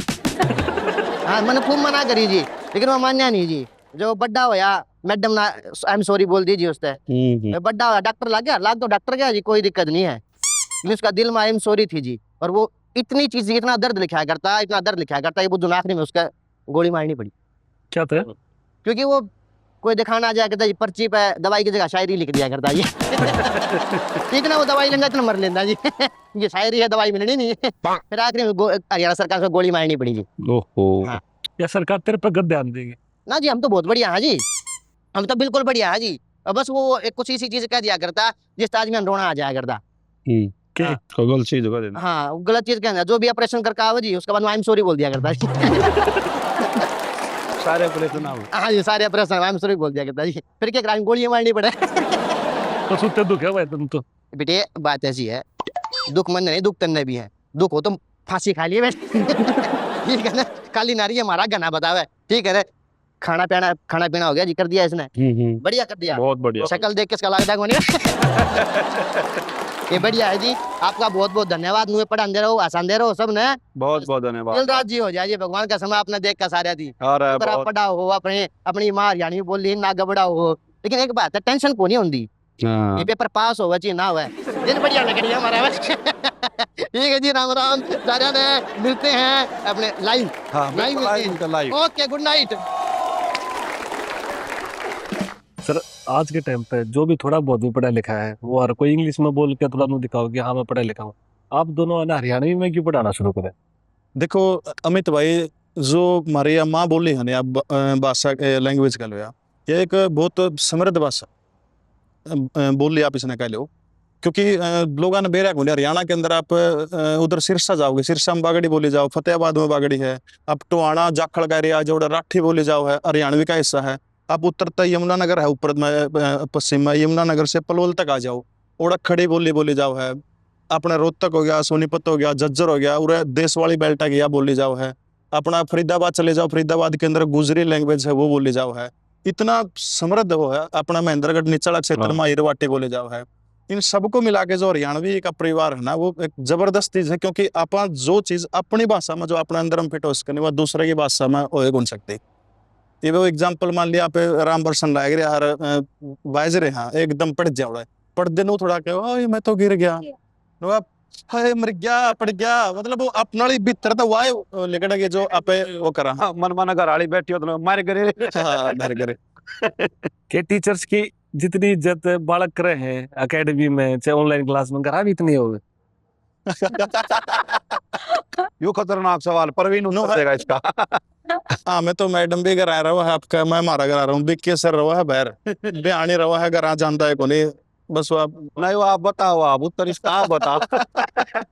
हाँ मैंने खूब मना करी जी, लेकिन वो मान्या नहीं जी। जो बड्डा होया मैडम ना आई एम सॉरी बोल दी जी उससे, बड्डा होया डॉक्टर लग गया, लाग तो डॉक्टर गया जी, कोई दिक्कत नहीं है, लेकिन उसका दिल में आई एम सॉरी थी जी। और वो इतनी चीज, इतना दर्द लिखाया करता, इतना दर्द लिखाया करता, ये बुद्धू आखिरी में उसका गोली मारनी पड़ी। क्या था? क्योंकि वो कोई दिखाना आ जाया करता जी, पर्ची पे दवाई की जगह शायरी लिख दिया करता जी। इतना वो दवाई लेंगे इतना मर लेता जी। ये शायरी है, दवाई मिलनी नहीं है। फिर आखिरी में हरियाणा सरकार को गोली मारनी पड़ी जी। ओहो हाँ। या सरकार तेरे पर गद ध्यान देगी? ना जी, हम तो बहुत बढ़िया है जी, हम तो बिल्कुल बढ़िया है जी। और बस वो एक कुछ इसी चीज कह दिया करता जिस ताज में रोना आ जाया करता। क्या गलत चीज कर देना। हाँ गलत चीज कहना, जो भी ऑपरेशन करके आवे जी उसके बाद आई एम सॉरी बोल दिया करता जी। सारे ऑपरेशन आओ। हाँ जी, सारे ऑपरेशन आई एम सॉरी बोल दिया करता जी। फिर क्या क्राइम, गोलियां मारनी पड़े। तो सुनते दुख है भाई तुम तो। बेटे बात ऐसी है, दुख मन नहीं दुख तन्ने भी है। दुख हो तो फांसी खा लिए ठीक है ना, काली नारी हमारा गाना बतावे, ठीक है ना। खाना पीना हो गया जी, कर दिया इसने, बढ़िया कर दिया, बहुत बढ़िया। शक्ल देख के इसका लगता है ये बढ़िया है जी। आपका बहुत बहुत धन्यवाद, मुझे पढ़ाते रहो, आसान दे रहो सब ने, बहुत बहुत धन्यवाद। दिल रात जी हो जाए, भगवान का समय आपने देख कर सारे दी अरे पर आप बहुत पढ़ा हो, अपनी माँ यानी बोली ना घबरा हो, लेकिन एक बात है, टेंशन को नहीं होती, हाँ। ये पेपर पास होगा चाहिए ना हुआ, दिन बढ़िया लग रही है हमारा ठीक है जी, राम राम सारे ने, मिलते हैं अपने लाइव, हाँ, लाइव मिलते हैं, live. Okay good night. Sir आज के टाइम पे जो भी थोड़ा बहुत भी पढ़ा लिखा है वो हर कोई इंग्लिश में बोल के थोड़ा नु दिखाओ कि हाँ मैं पढ़ा लिखा हूँ। आप दोनों है ना हरियाणवी में क्यों पढ़ाना शुरू करें? देखो अमित भाई, जो हमारी ये माँ बोली है ना भाषा लैंग्वेज का लो, ये एक बहुत समृद्ध भाषा बोली आप इसने कह लो, क्योंकि लोगों ने बेरा को हरियाणा के अंदर आप उधर सिरसा जाओगे, सिरसा में बागड़ी बोली जाओ, फतेहाबाद में बागड़ी है, आप टोहाना जाखड़ का एरिया जो राठी बोली जाओ है, हरियाणवी का हिस्सा है। आप उत्तर तक यमुनानगर है, ऊपर में पश्चिम में यमुनानगर से पलवल तक आ जाओ, ओड़क खड़ी बोली जाओ है, अपना रोहतक हो गया, सोनीपत हो गया, झज्जर हो गया, और देश वाली बेल्ट है बोली जाओ है। अपना फरीदाबाद चले जाओ, फरीदाबाद के अंदर गुजरी लैंग्वेज है वो बोली जाओ है। इतना समृद्ध वो है। अपना महेंद्रगढ़ निचला क्षेत्र में हिरवाटी बोले जाओ है। इन सबको मिला के जो हरियाणवी का परिवार है ना, वो एक जबरदस्त चीज है, क्योंकि आप जो चीज अपनी भाषा में जो अपने अंदर हम फिट हो सके वह दूसरे की भाषा में हो नहीं सकती। ये वो एग्जाम्पल मान लिया आप राम बरसन लाग रहे यार वाइज रहे, हाँ एकदम पड़ जाओ पढ़ देनो थोड़ा के मैं तो गिर गया, हाय मर गया पड़ गया, मतलब वो अपना भीतर तो वाय लेकर के जो आप वो करा। हाँ, मन मन घर आली बैठी हो तो मार करे हाँ डर करे के टीचर्स की जितनी इज्जत बालक करे हैं एकेडमी में चाहे ऑनलाइन क्लास में करा भी इतनी होगी। यो खतरनाक सवाल, परवीन उत्तर देगा इसका। हाँ मैं तो मैडम भी घर आ रहा है आपका, मैं हमारा घर आ रहा हूँ, बिक्के सर रहा है बाहर बयानी रहा है, घर आ जानता है कोनी, बस वो आप नहीं वो आप बताओ, आप उत्तर इसका आप बताओ।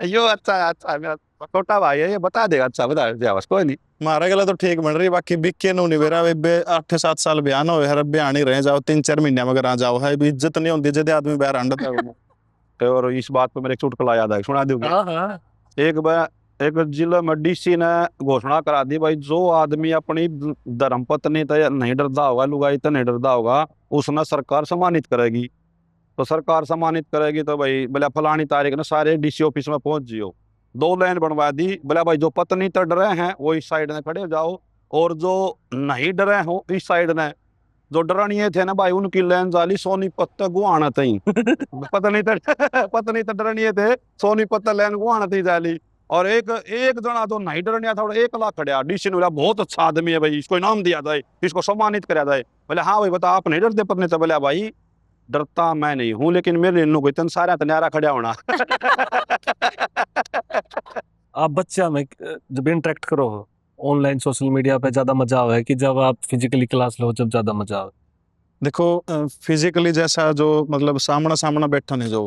यो अच्छा है, अच्छा है, मेरा छोटा भाई है, ये बता देगा। अच्छा बता दिया बस, कोई नहीं। मारा गला तो ठीक बन रही, बाकी बिक्के नु नहीं बेरा 8-7 साल बयान हो हर बयानी रह जाओ, 3-4 महीने में घर आ जाओ है, इज्जत नहीं होती जब आदमी बाहर अंडता है। और इस बात पे मेरे एक चुटकुला याद आया, सुना दूंगी। हाँ। एक जिले में डीसी ने घोषणा करा दी, भाई जो आदमी अपनी धर्मपत्नी तो नहीं डरता होगा, लुगाई तो नहीं डरता होगा, उसने सरकार सम्मानित करेगी। तो सरकार सम्मानित करेगी तो भाई बोला फलानी तारीख ने सारे डीसी ऑफिस में पहुंच जियो। 2 लाइन बनवा दी, बोला भाई जो पत्नी तो डरे हैं वो इस साइड में खड़े हो जाओ, और जो नहीं डरे हो इस साइड में। जो डरनिये थे ना भाई उनकी लाइन जाली सोनीपत तक गुआना थी। पत्नी तो डरनिये थे, सोनीपत लाइन गुआना थी जाली। और एक जना तो नहीं डरनिया था, 1 लाख खड़ा। डीसी ने बोला बहुत अच्छा आदमी है भाई, इसको इनाम दिया जाए, इसको सम्मानित कराया जाए। बोले हाँ भाई बता, आप नहीं डरते पत्नी से? बोले भाई डरता मैं नहीं हूँ, लेकिन मेरे इन कोई सारा तनारा खड़ा होना। आप बच्चा में जब इंटरेक्ट करो ऑनलाइन सोशल मीडिया पे ज्यादा मजा आवे कि जब आप फिजिकली क्लास लो जब ज्यादा मजा आवे? देखो फिजिकली जैसा जो मतलब सामना बैठा नहीं, जो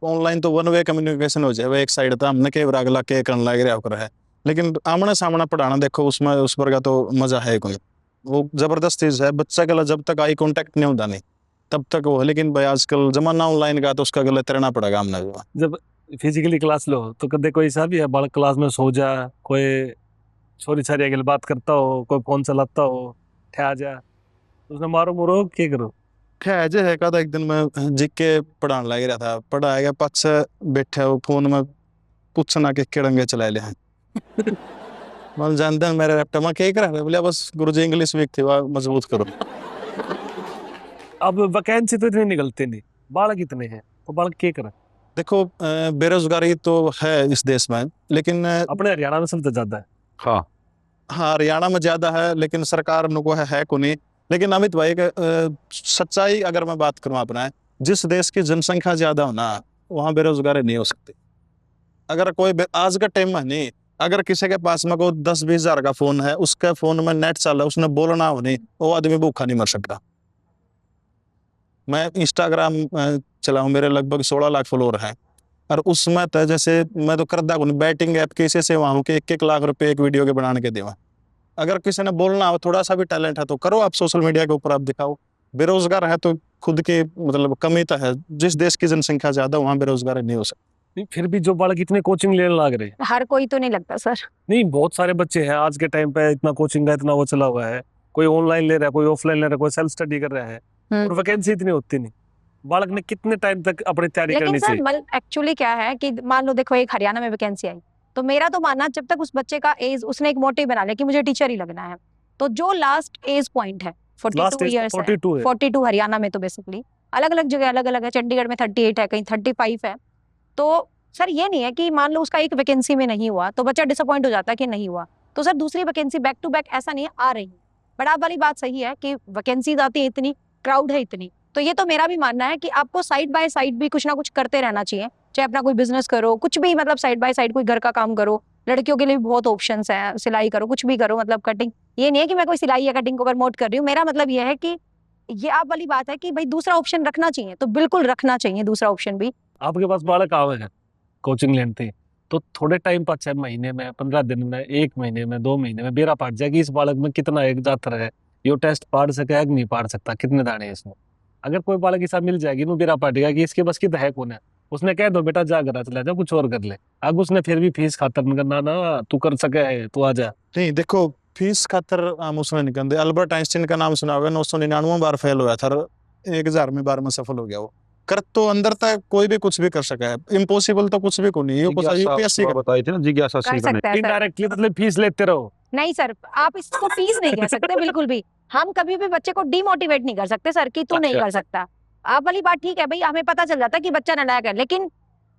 ऑनलाइन तो वन वे कम्युनिकेशन हो जाए, एक साइड था हमने के अगला के करने लग रहा होकर है, लेकिन आमने सामना पढ़ाना देखो उसमें उस पर का तो मजा है कोई, वो जबरदस्त चीज है। बच्चा गला जब तक आई कांटेक्ट नहीं होता नहीं तब तक वो है, लेकिन भाई आजकल जमाना ऑनलाइन का तो उसका गला तैरना पड़ेगा हमने। जब फिजिकली क्लास लो तो कदे कोई ऐसा भी है बालक क्लास में सो जा, कोई छोरी छारी अगल बात करता हो, कोई फोन चलाता हो, ठा जा उसने मारो मुरो क्या करो? खैज है का एक दिन मैं जिक के पढ़ाने लग रहा था, पढ़ाएगा पास बैठे वो फोन में पूछना के किड़ंगे चला ले हैं। मैं जानते हैं मेरे लैपटॉप में क्या कर रहा है, बोले बस गुरुजी इंग्लिश वीक थी वह मजबूत करो। अब वैकेंसी तो इतनी निकलती नहीं, बालक इतने हैं तो बालक क्या करें? देखो बेरोजगारी तो है इस देश में, लेकिन अपने हरियाणा में सबसे ज्यादा है। हाँ हाँ हरियाणा में ज्यादा है, लेकिन सरकार को है को नहीं। लेकिन अमित भाई सच्चाई अगर मैं बात करूं अपना, जिस देश की जनसंख्या ज्यादा हो ना वहाँ बेरोजगारी नहीं हो सकती। अगर कोई आज का टाइम में नहीं, अगर किसी के पास में कोई 10-20 हजार का फोन है, उसके फोन में नेट चल रहा है, उसने बोलना हो नहीं, वो आदमी भूखा नहीं मर सकता। मैं इंस्टाग्राम चलाऊं, मेरे लगभग 16 लाख फॉलोअर हैं, और उसमें तो जैसे मैं तो करदा हूँ बैटिंग ऐप कैसे से वहाँ के 1-1 लाख रुपए एक वीडियो के बनाने के देवा। अगर किसी ने बोलना हो, थोड़ा सा भी टैलेंट है तो करो, आप सोशल मीडिया के ऊपर आप दिखाओ। बेरोजगार है तो खुद की मतलब कमी तो है, जिस देश की जनसंख्या ज्यादा वहाँ बेरोजगारी नहीं हो सकती। नहीं, फिर भी जो बालक इतने कोचिंग लेने लग रहे हैं, हर कोई तो नहीं लगता सर। नहीं बहुत सारे बच्चे हैं आज के टाइम पे, इतना कोचिंग का इतना वो चला हुआ है, कोई ऑनलाइन ले रहा है, कोई ऑफलाइन ले रहा है, कोई सेल्फ स्टडी कर रहा है, और वैकेंसी इतनी होती नहीं। बालक ने कितने टाइम तक अपनी तैयारी लेकिन करनी सर चाहिए? एक्चुअली क्या है कि मान लो देखो एक हरियाणा में वैकेंसी आई, तो मेरा तो मानना जब तक उस बच्चे का एज, उसने एक मोटिव बना लिया कि मुझे टीचर ही लगना है, तो जो लास्ट एज पॉइंट है 42 इयर्स है, 42 है। 42 हरियाणा में, तो बेसिकली अलग अलग जगह अलग अलग है, चंडीगढ़ में 38 है, कहीं 35 है। तो सर ये नहीं है कि मान लो उसका एक वैकेंसी में नहीं हुआ तो बच्चा डिसअपॉइंट हो जाता है कि नहीं हुआ, तो सर दूसरी वैकेंसी बैक टू बैक ऐसा नहीं है, आ रही है। बट आप वाली बात सही है कि वैकेंसीज आती है इतनी, क्राउड है इतनी, तो ये तो मेरा भी मानना है कि आपको साइड बाय साइड भी कुछ ना कुछ करते रहना चाहिए, चाहे अपना कोई बिजनेस करो, कुछ भी, मतलब साइड बाय साइड कोई घर का काम करो, लड़कियों के लिए भी बहुत ऑप्शंस हैं, सिलाई करो, कुछ भी करो, मतलब कटिंग। ये नहीं है कि मैं कोई सिलाई या कटिंग को प्रमोट कर रही हूँ, मेरा मतलब ये है कि ये आप वाली बात है कि भाई दूसरा ऑप्शन रखना चाहिए, तो बिल्कुल रखना चाहिए दूसरा ऑप्शन भी। आपके पास बालक आवे हैं कोचिंग लेते हैं, तो थोड़े टाइम पर, चाहे महीने में, 15 दिन में, 1 महीने में, 2 महीने में बेरा पाट जाए कि इस बालक में कितना एक जातर है, यो टेस्ट पाड़ सके या नहीं पाड़ सकता, कितने दाने हैं इसमें। अगर कोई बालक ऐसा मिल जाएगी नो बेरा पाटेगा कि इसके बस की है कौन है, उसने कह दो बेटा जा घर चला जा, कुछ और कर ले, अब उसने फिर भी फीस खातर नहीं करना, ना तू कर सके है तू आ जा। नहीं देखो, फीस खातर हम उसमें नहीं करते। अल्बर्ट आइंस्टीन का नाम सुना होगा, 999 बार फेल हुआ था, 1000वीं बार में सफल हो गया वो। कर तो अंदर तक कोई भी कुछ भी कर सका है, इम्पॉसिबल तो कुछ भी को नहीं है। यूपीएससी का बताई थी ना, जिज्ञासा कर सीखने। सकता है सर। इनडायरेक्टली मतलब फीस लेते रहो। नहीं सर, आप इसको फीस नहीं कह सकते बिल्कुल भी। हम कभी भी बच्चे को डिमोटिवेट नहीं कर सकते सर कि तू नहीं अच्छा। कर सकता। आप वाली बात ठीक है भाई, हमें पता चल जाता है कि बच्चा नालायक है, लेकिन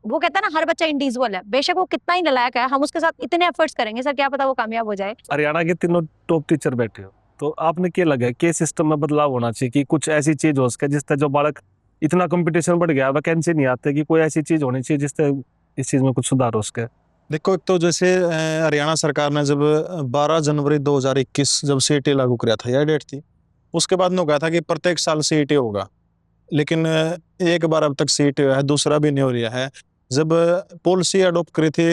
वो कहता है ना हर बच्चा इंडिविजुअल है, बेशक वो कितना ही नालायक है, हम उसके साथ इतने एफर्ट्स करेंगे सर, क्या पता वो कामयाब हो जाए। हरियाणा के तीनों टॉप टीचर बैठे हो, तो आपने क्या लगा है कि सिस्टम में बदलाव होना चाहिए कि कुछ ऐसी चीज हो सके जिससे जो बालक, इतना कंपटीशन बढ़ गया, वैकेंसी नहीं आते, कि कोई ऐसी चीज होनी चाहिए जिससे इस चीज में कुछ सुधार हो सके? देखो, एक तो जैसे हरियाणा सरकार ने जब 12 जनवरी 2021 जब सीईटी लागू किया था, यह डेट थी, उसके बाद ने कहा था कि प्रत्येक साल सीईटी होगा, लेकिन एक बार अब तक सीईटी हुआ है, दूसरा भी नहीं हो रहा है। जब पॉलिसी अडॉप्ट करी थी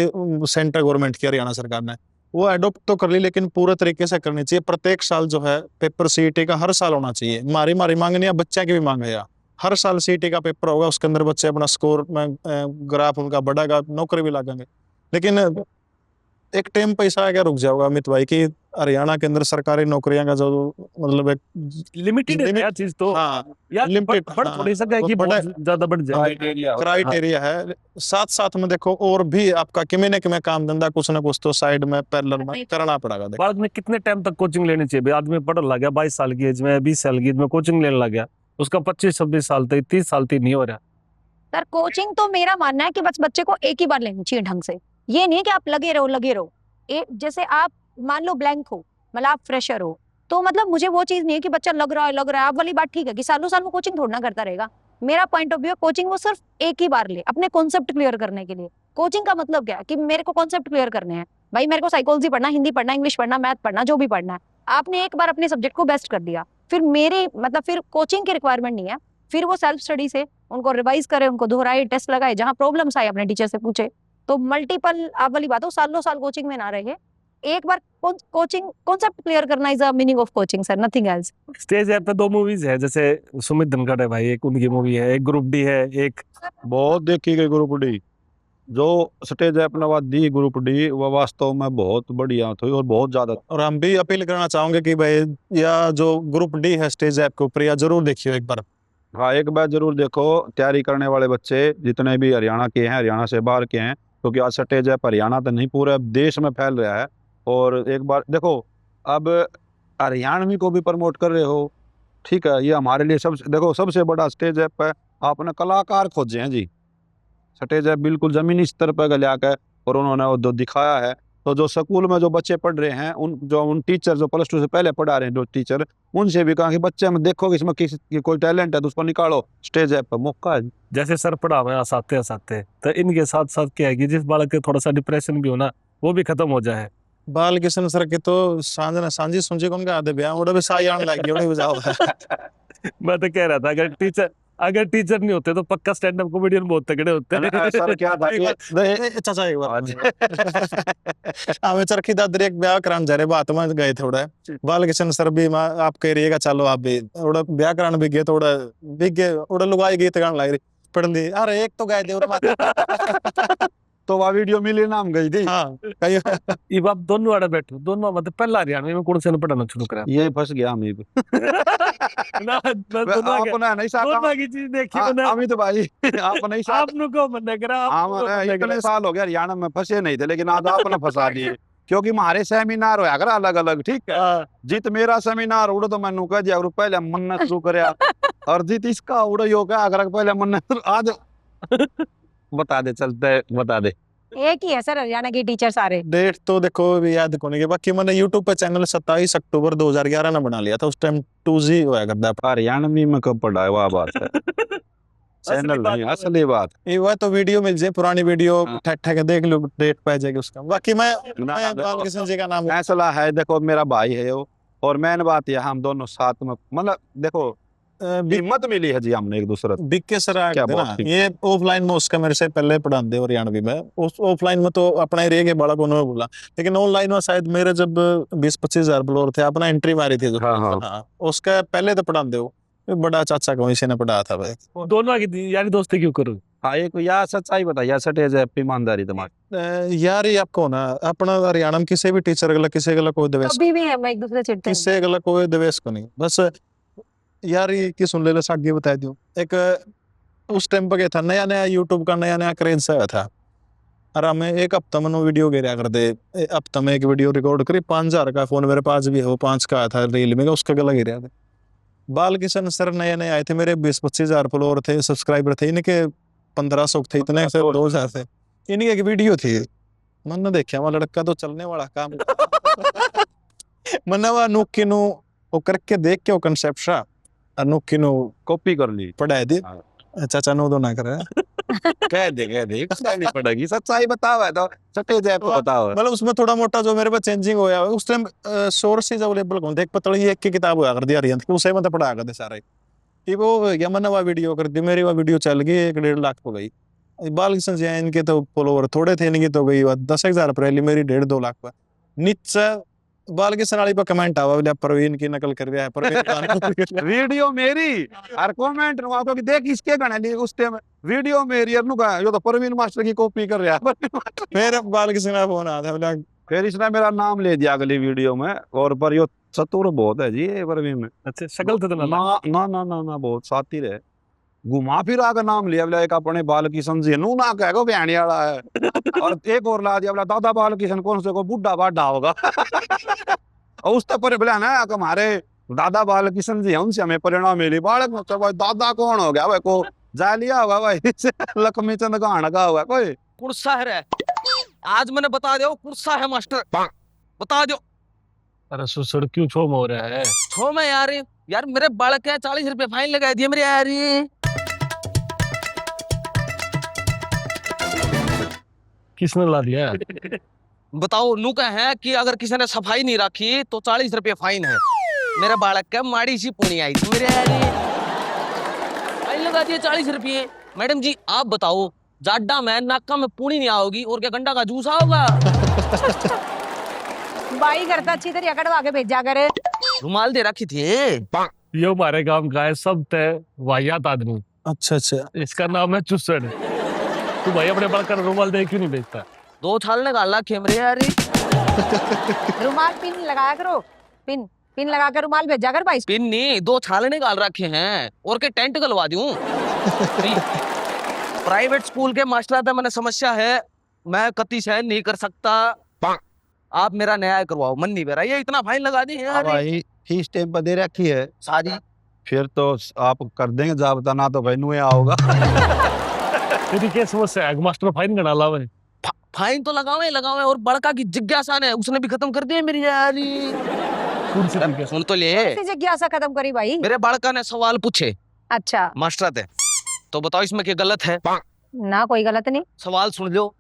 सेंट्रल गवर्नमेंट की, हरियाणा सरकार ने वो अडॉप्ट तो कर ली, लेकिन पूरे तरीके से करनी चाहिए। प्रत्येक साल जो है पेपर सीईटी का हर साल होना चाहिए। मारी मांग नहीं है, बच्चा की भी मांग है। हर साल सीईटी का पेपर होगा, उसके अंदर बच्चे अपना स्कोर में ग्राफ उनका बढ़ेगा, नौकरी भी लगेंगे। लेकिन एक टाइम पैसा आएगा, रुक जाओगा अमित भाई, कि हरियाणा के अंदर सरकारी नौकरियां का जो मतलब एक लिमिटेड है यार चीज तो, हाँ यार लिमिटेड, बढ़ थोड़ी सका है कि बहुत ज्यादा बढ़ जाए। क्राइटेरिया है। साथ साथ में देखो और भी आपका किमेने में काम धंधा कुछ ना कुछ तो साइड में पैरेलल में करना पड़ेगा। देखो बालक ने कितने टाइम तक कोचिंग लेनी चाहिए भाई? आदमी पढ़ने लग गया 22 साल की एज में, 20 साल की एज में कोचिंग लेने लग गया, उसका 25-26 साल तक, 30 साल तक नहीं हो रहा। सर कोचिंग तो मेरा मानना है कि बस बच्चे को एक ही बार लेनी चाहिए ढंग से। ये नहीं है कि आप लगे रहो। जैसे आप मान लो ब्लैंक हो, मतलब आप फ्रेशर हो, तो मतलब मुझे वो चीज नहीं है कि बच्चा लग रहा है। आप वाली बात ठीक है कि सालों साल वो कोचिंग थोड़ा ना करता रहेगा। मेरा पॉइंट ऑफ व्यू है कोचिंग वो सिर्फ एक ही बार ले, अपने कॉन्सेप्ट क्लियर करने के लिए। कोचिंग का मतलब क्या है कि मेरे को कॉन्सेप्ट क्लियर करने हैं भाई, मेरे को साइकोलॉजी पढ़ना, हिंदी पढ़ना, इंग्लिश पढ़ना, मैथ पढ़ना, जो भी पढ़ना है। आपने एक बार अपने सब्जेक्ट को बेस्ट कर दिया, फिर मेरे मतलब फिर कोचिंग की रिक्वायरमेंट नहीं है। फिर वो सेल्फ स्टडी से उनको रिवाइज करे, उनको दोहराए, टेस्ट लगाए, जहां प्रॉब्लम्स आए अपने टीचर से पूछे। तो मल्टीपल आप वाली बात हो, सालों साल कोचिंग में ना रहे, एक बार कोचिंग कॉन्सेप्ट क्लियर करना is the meaning of coaching sir, nothing else. Stage app पे 2 मूवीज है, जैसे सुमित धनखड़ है भाई, एक उनकी मूवी है, एक ग्रुप डी है, एक बहुत देखी गई ग्रुप डी। जो स्टेज ऐप ने बात दी ग्रुप डी, वो वास्तव में बहुत बढ़िया थी और बहुत ज्यादा। और हम भी अपील करना चाहोगे कि भाई या जो ग्रुप डी है स्टेज ऐप के ऊपर, या जरूर देखियो एक बार। हाँ, एक बार जरूर देखो। तैयारी करने वाले बच्चे जितने भी हरियाणा के हैं, हरियाणा से बाहर के हैं, क्योंकि आज स्टेज ऐप हरियाणा तो नहीं पूरे देश में फैल रहा है। और एक बार देखो, अब हरियाणवी को भी प्रमोट कर रहे हो, ठीक है, ये हमारे लिए सबसे बड़ा स्टेज ऐप है। आपने कलाकार खोजे हैं जी, स्टेज ऐप बिल्कुल जमीनी स्तर पर गलिया कर, और उन्होंने वो जो दिखाया है। तो जो स्कूल में जो बच्चे पढ़ रहे हैं, उन टीचर जो +2 से पहले पढ़ा रहे हैं, जो टीचर, उनसे भी कहा कि बच्चे में देखो कि इसमें किसी कोई टैलेंट है तो उसको निकालो, स्टेज ऐप पर मौका है। जैसे सर पढ़ा हुआ आसाते तो इनके साथ साथ क्या है कि जिस बालक के थोड़ा सा डिप्रेशन भी होना, वो भी खत्म हो जाए। बाल किशन सर के तो सांझी सुनजी कौन का आदे ब्याह उड़ा भी साई आने लग गया, उन्हें बजाओ। मैं तो कह रहा था अगर टीचर नहीं होते तो पक्का स्टैंड अप कॉमेडियन बहुत तगड़े होते हैं। सर क्या था कि चाचा एक बार हमें चरखी दादर एक ब्याह कराने जा रहे, बात में गए थोड़ा बाल किशन सर भी आप कह रहिएगा चलो आप भी, थोड़ा ब्याह कराने भी गए, थोड़ा बिग गए, थोड़ा लुगाई गीत गाने लग रही। पढ़ ली, अरे एक तो गए थे और तो वह वीडियो मिली नाम गई थी। हाँ कई ये बाप दोनों आड़े बैठो, दोनों मतलब पहला हरियाणा में कौन से ने पढ़ाना शुरू करा? ये फंस गया हम ना दोनों आपने नहीं साथ दोनों की चीज देखी मैंने। अमित भाई आपने नहीं साथ आपनु को मन करा, हम इतने साल हो गए हरियाणा में फंसे नहीं थे, लेकिन आज आपने फंसा दिए, क्योंकि हमारे सेमिनार होया कर अलग अलग, ठीक है। जित मेरा सेमिनार उड़ तो मैंने कह दिया और पहले मन शुरू करया, और जित इसका उड़ यो क्या अगर पहले मन आज बता दे, चलते बता दे। एक ही है सर हरियाणा के टीचर सारे। डेट तो देखो अभी याद कोने के, बाकी मैंने यूट्यूब पे चैनल 27 अक्टूबर 2011 में बना लिया था, उस टाइम 2G होया करता था। हरियाणवी में कब पढ़ा है, वह बात है। चैनल नहीं, असली बात। ये वह तो वीडियो मिल जाए, पुरानी वीडियो हाँ। ठहर के देख लो, डेट पाई जाएगी उसका। बाकी मैं बालकृष्ण जी का नाम फैसला है, देखो मेरा भाई है वो, और मेन बात यह हम दोनों साथ में, मतलब देखो हिम्मत मिली है जी हमने एक दूसरे से। बिक्के सर क्या ना, बात थी। ये ऑफलाइन में उसका मेरे से पहले पढ़ाते हो हरियाणवी में, उस ऑफलाइन में तो अपना ही रह गए बालक उन्होंने बोला, लेकिन ऑनलाइन में शायद मेरे जब 20-25 हजार फॉलोअर थे, अपना एंट्री मारी थी जो, हाँ। उसका पहले तो पढ़ाते हो, बड़ा चाचा को इसी ने पढ़ाया था भाई। दोनों की यारी दोस्ती क्यों करो? हाँ एक या सच्चाई बताइए, सटे जे ईमानदारी तुम्हारी। यार ये आपको ना अपना हरियाणा में किसी भी टीचर गला, किसी गला कोई दवेश, कभी भी हम एक दूसरे चिढ़ते हैं। किसी गला कोई दवेश को नहीं, बस यार ये की सुन ले सागे बता दूं। एक उस टाइम पे क्या था, नया नया यूट्यूब का नया नया क्रेज सा था, और हमें एक हफ्ता में वीडियो गिरा कर दे, हफ्ता में एक वीडियो रिकॉर्ड करी, 5000 का फोन मेरे पास भी है, वो 5 का आया था रील में, उसका गला गिरा था। बालकिशन सर नए नए आए थे, मेरे 20-25 हजार फॉलोअर थे, सब्सक्राइबर थे, इनके 1500 थे, इतने से 2000 थे। इनकी एक वीडियो थी, मैंने देखा वह लड़का तो चलने वाला काम मैंने वह नुक्की नु वो करके देख के वो कंसेप्ट सा अनोखी नो कॉपी कर ली, पढ़ा दी। चाचा नो तो ना करे कह दे नहीं पड़ेगी, सच्चाई बताओ है तो सटे जैप बताओ। मतलब उसमें थोड़ा मोटा जो मेरे पे चेंजिंग होया उस टाइम सोर्सेज अवेलेबल कौन थे, एक पतली एक की किताब होया कर दिया हरियंत की, उसे मतलब पढ़ा कर दे सारे कि वो या मैंने वह वीडियो कर दी, मेरी वह वीडियो चल गई 1-1.5 लाख हो गई। बालकिशन जी इनके तो फॉलोवर थोड़े थे, इनकी तो गई 10,000 पहली, मेरी 1.5-2 लाख पर। नीचे बालकिशन वाली पर कमेंट आवा बोले प्रवीण की नकल कर रहा है, प्रवीण वीडियो मेरी और कमेंट नुआ को कि देख इसके गाने ली उस टाइम वीडियो मेरी और नुका यो तो प्रवीण मास्टर की कॉपी कर रहा है। फिर बालकिशन का फोन आता बोला, फिर इसने मेरा नाम ले दिया अगली वीडियो में, और पर यो चतुर बहुत है जी ये प्रवीण में। अच्छा शक्ल तो ना ना ना ना ना बहुत साथी रहे, घुमा फिरा का नाम लिया बोला एक अपने बालकिशन जी नू ना कहेगा बयानी वाला है, और एक और ला दिया बोला दादा बालकिशन कौन से को बुढ़ा बाढ़ा होगा। और उस पर बोला ना हमारे दादा बालकिशन जी है उनसे हमें परिणाम मिली, बालक भाई दादा कौन हो गया भाई को जा लिया होगा भाई लक्ष्मी चंद का का होगा कोई कुर्सा है, आज मैंने बता दो कुर्सा है मास्टर, बता दो। अरे सुसड़ क्यों छोम हो रहा है? छो में यार मेरे बालक के 40 रुपए फाइन लगा दिए मेरे यार। किसने ला दिया? बताओ नू का है कि अगर किसी ने सफाई नहीं रखी तो 40 रुपए फाइन है। मेरे बालक का माड़ी सी पुणी आई थी मेरे यार, फाइन लगा दिए 40 रुपये। मैडम जी आप बताओ जाडा में नाका में पुणी नहीं आओगी और क्या गंडा का जूस आओगा? बाई करता अच्छी तरह कटवा के भेजा करे। रुमाल दे रखी थी। ये हमारे गांव का है, सब तय वाहियात आदमी। अच्छा अच्छा इसका नाम है चुसड़। तू भाई अपने बड़का रुमाल दे क्यों नहीं बेचता? 2 छाल निकाल रखे मेरे यार। रुमाल पिन लगाया करो, पिन पिन लगा कर रुमाल भेजा कर भाई। पिन नहीं 2 छाले निकाल रखे हैं और के टेंट गलवा दूं। प्राइवेट स्कूल के मास्टर था, मैंने समस्या है मैं कति सहन नहीं कर सकता, आप मेरा न्याय करवाओ। मन नहीं बेरा ये इतना फाइन लगा दी यार भाई फीस टाइम पर दे रखी है सारी। फिर तो आप कर देंगे जाबता ना तो भाई नुए आओगा। तेरी क्या समस्या है? मास्टर फाइन गणा लावे। फाइन तो लगावे और बड़का की जिज्ञासा ने उसने भी खत्म कर दिया मेरी यारी। सुन तो ले, कैसे जिज्ञासा खत्म करी भाई? मेरे बड़का ने सवाल पूछे अच्छा मास्टर थे, तो बताओ इसमें क्या गलत है? ना कोई गलत नहीं। सवाल सुन लो।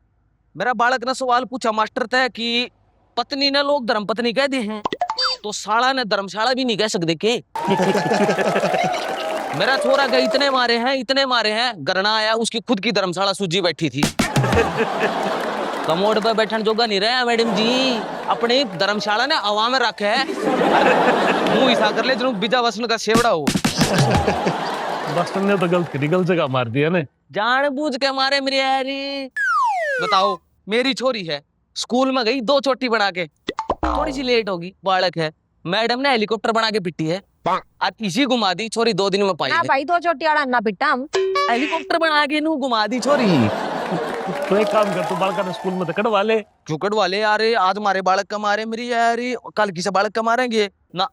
मेरा बालक ने सवाल पूछा मास्टर थे कि पत्नी ने लोग धर्म पत्नी कह दी हैं, तो साला ने धर्मशाला भी नहीं कह सकते के? मेरा छोरा के इतने मारे हैं गरना आया उसकी खुद की धर्मशाला सूजी बैठी थी। कमोड पे बैठन जोगा नहीं रहे मैडम जी, अपने धर्मशाला ने हवा में रखे है। मुंह ऐसा कर ले जो बीजा वसन का सेवड़ा हो। मास्टर ने तो गलत जगह मार दिया ने। जानबूझ के मारे मेरी यारी। बताओ, मेरी छोरी है, स्कूल में गई 2 चोटी बना के, थोड़ी सी लेट होगी, बालक है, मैडम ने हेलीकॉप्टर बना के पिटी है, आज इसी घुमा दी छोरी 2 दिन में पाई ना है। भाई 2 चोटी आड़ा ना पिटा हम। हेलीकॉप्टर बना के नू घुमा दी छोरी। तो एक काम कर, तू बालका ने स्कूल में तो कटवा ले। चुकट वाले यारे, आज हमारे बालक का मारे मेरी यारी, कल किसी बालक का मारेंगे ना।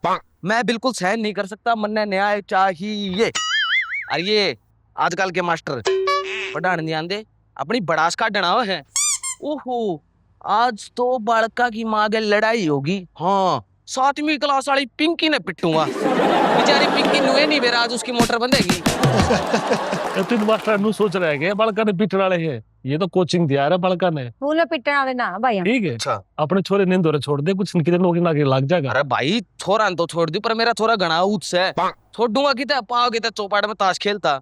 मैं बिल्कुल सहन नहीं कर सकता, मन्ने न्याय चाहिए। और ये आजकल के मास्टर पढ़ाने नहीं आंदे, अपनी बड़ास का डनाव है। ओहो, आज तो बालका की माँ के लड़ाई होगी। हाँ, 7वीं क्लास वाली पिंकी ने पिटूंगा। बेचारी पिंकी नुए नहीं बेरा, आज उसकी मोटर बंदेगी। तीन मास्टर नु सोच रहे हैं बालका ने पीटने वाले है, ये तो कोचिंग दिया है बालका ने। स्कूल में पिटने वाले ना भाई हम। ठीक है, अच्छा, अपने छोरे ने दौरे छोड़ दे, कुछ कितने लोग ना लग जाएगा। अरे भाई छोरा ने तो छोड़ दी, पर मेरा छोरा घना उच्च है, छोड़ दूंगा किते पाओ किते चौपाट में ताश खेलता।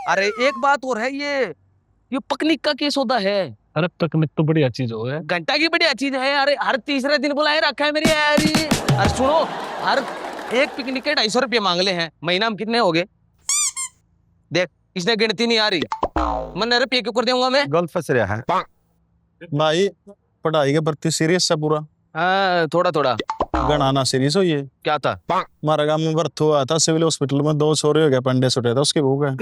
अरे एक बात और है, ये पकनिक का केस होता है। अरे तकनीक तो बढ़िया चीज हो है। घंटा की बढ़िया चीज है। अरे हर तीसरे दिन बुलाए रखा है मेरी यारी। अरे सुनो, हर एक पिकनिक के 250 रुपये मांग ले हैं, महीना में कितने हो गए देख, इसने गिनती नहीं आ रही। मन रुपये क्यों कर दूंगा मैं। गलत फंस रहा है। भाई पढ़ाई के प्रति सीरियस है पूरा, हाँ, थोड़ा थोड़ा। गणाना सीरियस हो। ये क्या था? हमारा गांव में बर्थ हुआ था सिविल हॉस्पिटल में, 2 छोरे हो गए, पंडे सुटे था उसकी भूख है।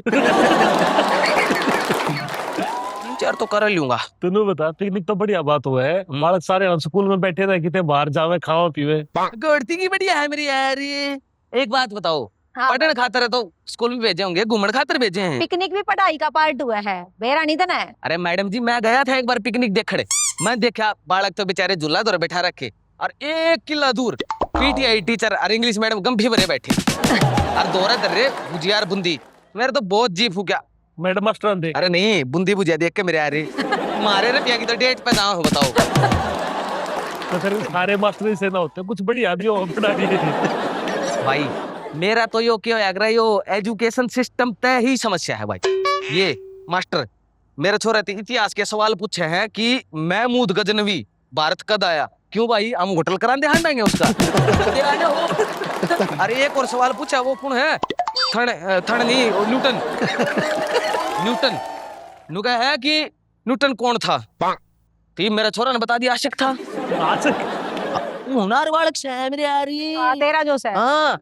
3-4 तो कर लूंगा। तू बता, पिकनिक तो बढ़िया बात हुआ है, बालक सारे स्कूल में बैठे रहे, कितने बाहर जावे खाओ पीवे। गढ़ती की बढ़िया है मेरी यारी। एक बात बताओ, हाँ, पढ़ने खातर है तो स्कूल में भेजे होंगे, घूमने खातर भेजे हैं? पिकनिक भी पढ़ाई का पार्ट हुआ है, बेरा नहीं था ना। अरे मैडम जी, मैं गया था एक बार पिकनिक देखने, मैं देखा बालक तो बेचारे झूला दौरे बैठा रखे, और 1 किला दूर पीटीआई टीचर और इंग्लिश मैडम गंभीर भरे बैठे और दौरा दर रहे भुजिया बुंदी। मेरे तो बहुत जी फूका। मैडम मास्टर दे। अरे नहीं, बुंदी भुजिया देख के मेरे आ रही मारे रुपया की तो डेट पे दाम हो। बताओ, तो फिर सारे मास्टर ही से ना होते, कुछ बढ़िया भी हो पढ़ाई। भाई मेरा तो यो क्या है, यो एजुकेशन सिस्टम तय ही समस्या है भाई। ये मास्टर मेरे छोरे इतिहास के सवाल पूछे हैं कि महमूद गजनवी भारत कद आया। क्यों भाई, हम होटल कराने देंगे उसका। अरे एक और सवाल पूछा, वो कौन है? थण नहीं, न्यूटन। न्यूटन नु कहा है कि न्यूटन कौन था? तो मेरा छोरा ने बता दिया, आशिक था। हुनर बालक से है मेरी यारी। तेरा जो है। हाँ,